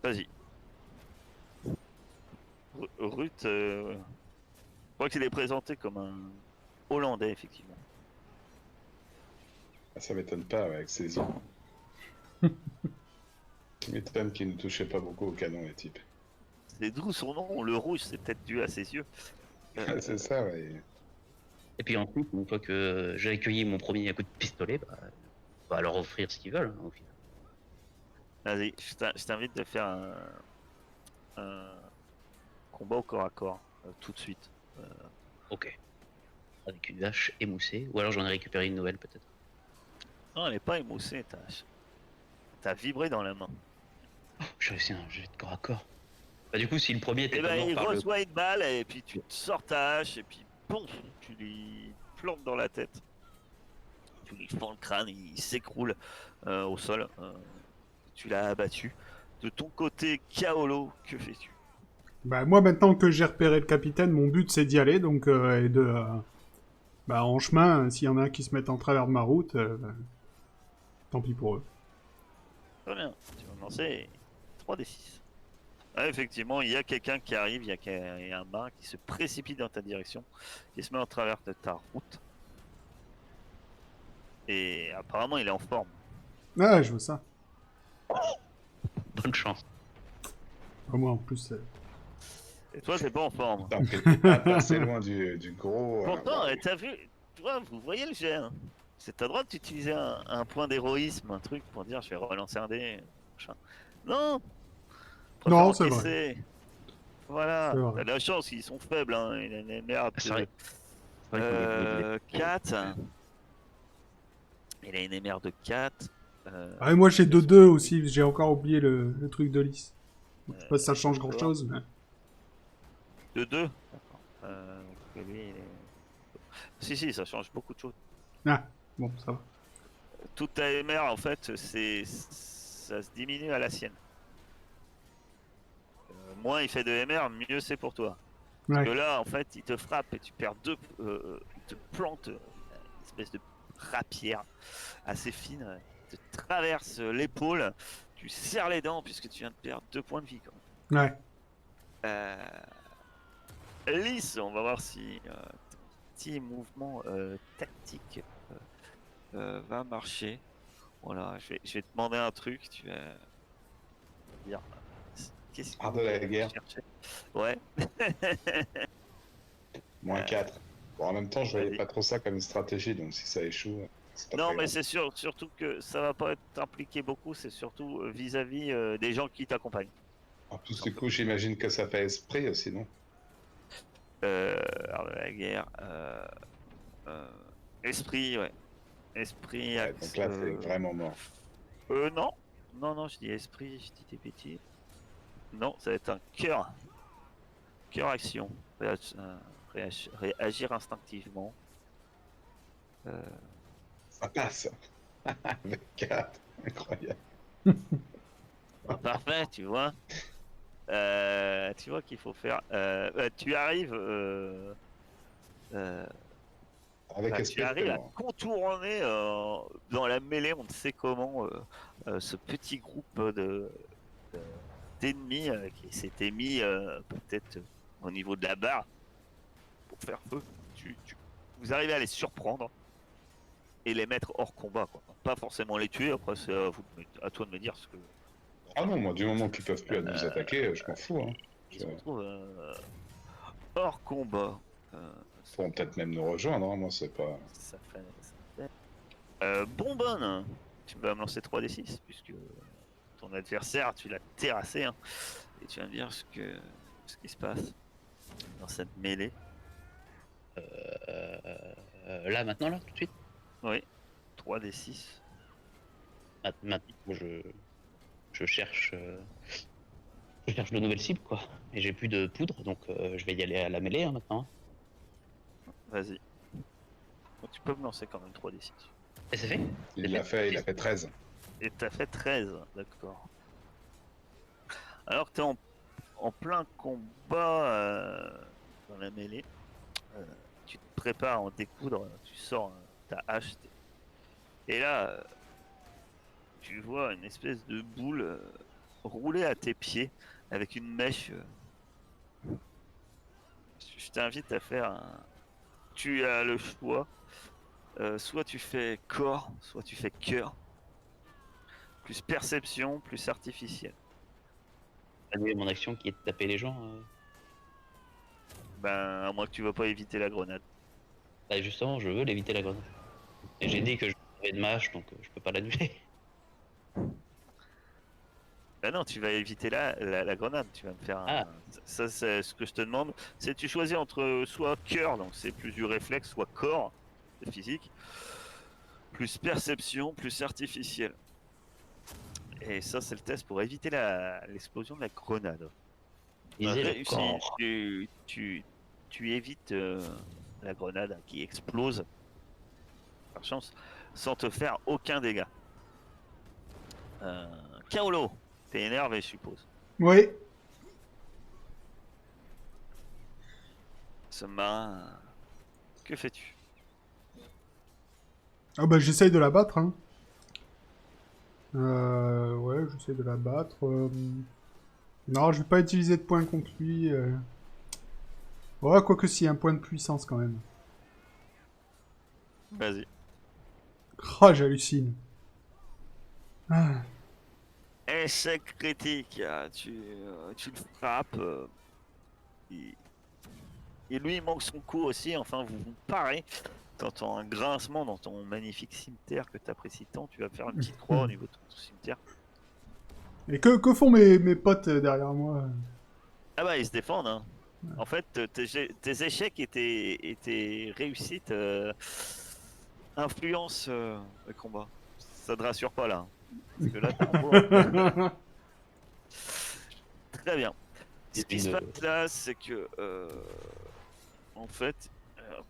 Vas-y. Ruth, je crois qu'il est présenté comme un Hollandais, effectivement. Ah, ça m'étonne pas, ouais, avec ses yeux. Ça m'étonne qu'il ne touchait pas beaucoup au canon, les types. C'est d'où son nom, le rouge, c'est peut-être dû à ses yeux. C'est ça, ouais. Et puis ensuite, une fois que j'ai accueilli mon premier coup de pistolet, bah, on va leur offrir ce qu'ils veulent, hein, au final. Vas-y, je t'invite de faire un combat au corps à corps, tout de suite. Ok. Avec une hache émoussée, ou alors j'en ai récupéré une nouvelle peut-être. Non, elle n'est pas émoussée, t'as vibré dans la main. J'ai réussi un jet de corps à corps. Bah du coup, si le premier était Et pas ben mort il par le... reçoit une balle, et puis tu te sors ta hache, et puis boum, tu lui plantes dans la tête. Tu lui fends le crâne, il s'écroule au sol. Tu l'as abattu. De ton côté, Kaolo, que fais-tu? Bah, moi, maintenant que j'ai repéré le capitaine, mon but, c'est d'y aller, donc, et de... bah, en chemin, s'il y en a un qui se met en travers de ma route, bah, tant pis pour eux. Très bien, tu vas me lancer 3d6. Ah, effectivement, il y a quelqu'un qui arrive, il y a un marin qui se précipite dans ta direction, qui se met en travers de ta route. Et apparemment, il est en forme. Ah, je veux ça. Bonne chance. Bah, moi, en plus... Et toi, t'es pas en forme. Putain, t'es pas passé loin du gros. Pourtant, t'as vu, tu vois, vous voyez le jet. Hein. C'est ta droite d'utiliser un point d'héroïsme, un truc pour dire je vais relancer un dé. Machin. Non, préfère Non, c'est vrai. encaisser. Voilà, C'est vrai. t'as de la chance, ils sont faibles. Hein. Il a une merde. C'est vrai. C'est vrai qu'on les- 4. Il a une MR de 4. Ah, et moi, j'ai 2-2 aussi, j'ai encore oublié le truc de lys. Donc, je sais pas si ça change grand-chose, mais... De 2. D'accord. Donc lui, il est... Si, ça change beaucoup de choses. Ah, bon, ça va. Toute ta MR, en fait, ça se diminue à la sienne. Moins il fait de MR, mieux c'est pour toi. Parce Ouais. que là, en fait, il te frappe et tu perds deux. Il te plante une espèce de rapière assez fine. Il te traverse l'épaule. Tu serres les dents puisque tu viens de perdre 2 points de vie. Quand même. Ouais. Lys, on va voir si petit mouvement tactique va marcher. Voilà, je vais te demander un truc. Tu vas dire. Qu'est-ce que Art vous de la guerre. cherchez? Ouais. Moins 4. Bon, en même temps, je voyais Vas-y. pas trop ça comme une stratégie, donc si ça échoue, c'est pas Non, très mais grave. c'est surtout que ça va pas être impliqué beaucoup. C'est surtout vis-à-vis des gens qui t'accompagnent. En plus, du coup, j'imagine que ça fait esprit aussi, non? Art de la guerre. Esprit, ouais. Esprit. Ouais, donc là, c'est vraiment mort. Non. Non, je dis esprit, je dis des bêtises. Non, ça va être un cœur. Cœur action. Réagir instinctivement. Ça passe. Avec 4. Incroyable. Parfait, tu vois. Tu vois qu'il faut faire. Tu arrives. Avec Tu esprit, arrives c'est à mort. contourner dans la mêlée, on ne sait comment, ce petit groupe d'ennemis qui s'était mis peut-être au niveau de la barre pour faire feu. Vous arrivez à les surprendre et les mettre hors combat, quoi. Pas forcément les tuer, après c'est à toi de me dire ce que. Ah non, moi, du moment qu'ils peuvent plus nous attaquer, je m'en fous. Hein. Ils se retrouvent hors combat. Ils pourront peut-être même nous rejoindre, hein. Moi, c'est pas... Ça fait... Bonbonne, tu vas me lancer 3d6 puisque ton adversaire, tu l'as terrassé. Hein, et tu vas me dire ce qui se passe dans cette mêlée. Là, maintenant, là, tout de suite. Oui, 3d6. Maintenant, je cherche... je cherche de nouvelles cibles, quoi. Et j'ai plus de poudre, donc je vais y aller à la mêlée, hein, maintenant. Vas-y. Donc, tu peux me lancer quand même 3d6. Et c'est fait? Il a fait 13. Et t'as fait 13, d'accord. Alors que t'es en plein combat dans la mêlée, tu te prépares à en découdre, tu sors ta hache, et là, tu vois une espèce de boule rouler à tes pieds avec une mèche. Je t'invite à faire un... Tu as le choix, soit tu fais corps, soit tu fais cœur, plus perception, plus artificiel. Annuler mon action qui est de taper les gens. Ben, à moins que tu vas pas éviter la grenade. Bah, justement, je veux l'éviter la grenade. Et j'ai dit que je avais de ma hache, donc je peux pas l'annuler. Ben non, tu vas éviter la grenade, tu vas me faire Ah. un... Ça, c'est ce que je te demande. C'est tu choisis entre soit cœur, donc c'est plus du réflexe, soit corps, c'est physique, plus perception, plus artificiel. Et ça, c'est le test pour éviter l'explosion de la grenade. Viser le Réussi, corps. tu évites la grenade qui explose, par chance, sans te faire aucun dégât. Kaolo, t'es énervé, je suppose. Oui. Ce marin, que fais-tu? Ah bah j'essaye de la battre, hein. Ouais, j'essaye de la battre. Non, je vais pas utiliser de points contre lui. Ouais, quoique si, un point de puissance quand même. Vas-y. Ah, j'hallucine. Ah. Échec critique, tu le frappes. Et lui, il manque son coup aussi. Enfin, vous vous parez. T'entends un grincement dans ton magnifique cimetière que t'apprécies tant. Tu vas faire une petite croix au niveau de ton cimetière. Et que font mes potes derrière moi? Ah bah, ils se défendent, hein. En fait, tes échecs et tes réussites influencent le combat. Ça te rassure pas là, hein. Parce que là, t'as un beau... Très bien. Ce qui se passe là, c'est que, en fait,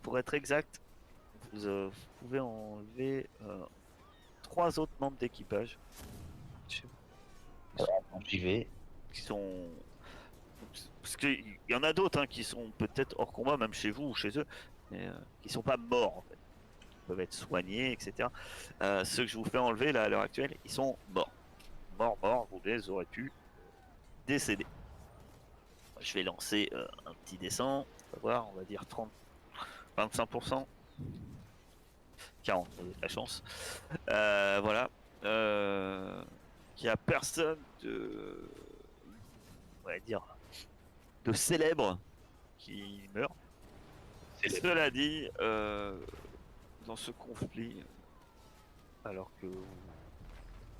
pour être exact, vous pouvez enlever 3 autres membres d'équipage. J'y vais. Qui sont... Parce qu'il y en a d'autres hein, qui sont peut-être hors combat, même chez vous ou chez eux, mais qui sont pas morts en fait. Ils peuvent être soignés, etc. Ceux que je vous fais enlever là à l'heure actuelle, ils sont morts. Morts, vous les aurez pu décéder. Je vais lancer un petit dessin, on va voir, on va dire 30, 25%, 40, vous avez de la chance. Voilà. Il n'y a personne de, on va dire, de célèbre qui meurt. Cela dit, dans ce conflit, alors que vous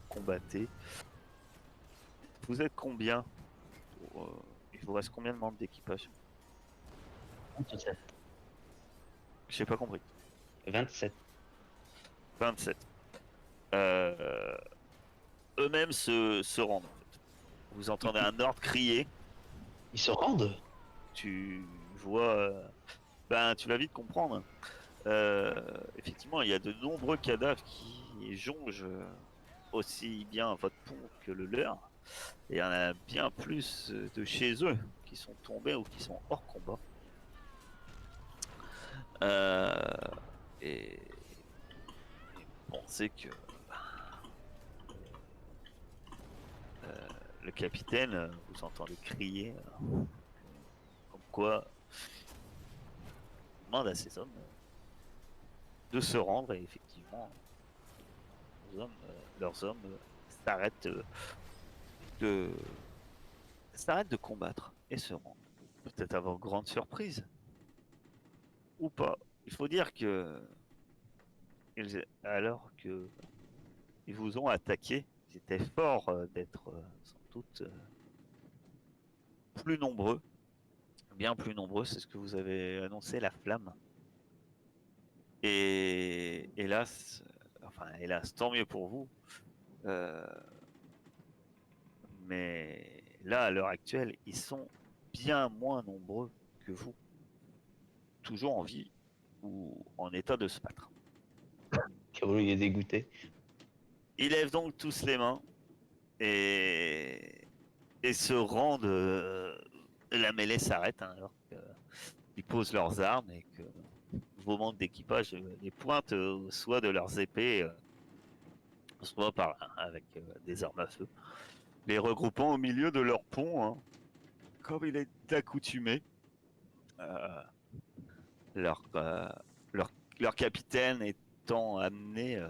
combattez, vous êtes combien il vous reste combien de membres d'équipage? 27. J'ai pas compris. 27. 27. Eux-mêmes se rendent. En fait. Vous entendez un ordre crier. Ils se rendent? Tu vois... ben, tu vas vite comprendre. Effectivement, il y a de nombreux cadavres qui jongent aussi bien votre pont que le leur. Et il y en a bien plus de chez eux qui sont tombés ou qui sont hors combat. Et pensez que le capitaine, vous entendez crier, comme quoi il demande à ses hommes de se rendre et effectivement leurs hommes s'arrêtent de combattre et se rendent. Peut-être à votre grande surprise ou pas. Il faut dire que alors que ils vous ont attaqué, ils étaient forts d'être sans doute plus nombreux, bien plus nombreux, c'est ce que vous avez annoncé, la flamme. Et hélas, enfin hélas, tant mieux pour vous. Mais là, à l'heure actuelle, ils sont bien moins nombreux que vous. Toujours en vie, ou en état de se battre. Kaolo, il est dégoûté. Ils lèvent donc tous les mains et se rendent. La mêlée s'arrête hein, alors qu'ils posent leurs armes et que vos membres d'équipage les pointent soit de leurs épées, soit avec des armes à feu, les regroupant au milieu de leur pont, hein, comme il est accoutumé. Euh, leur, euh, leur, leur capitaine étant amené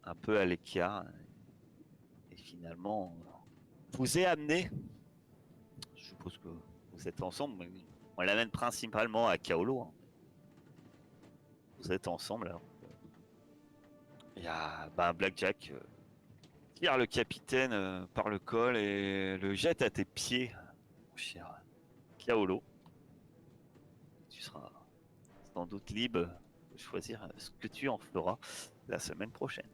un peu à l'écart. Et finalement, vous est amené. Je suppose que vous êtes ensemble, mais on l'amène principalement à Kaolo. Hein. Vous êtes ensemble. Alors. Il y a Blackjack tire le capitaine par le col et le jette à tes pieds, mon cher Kaolo. Tu seras sans doute libre de choisir ce que tu en feras la semaine prochaine.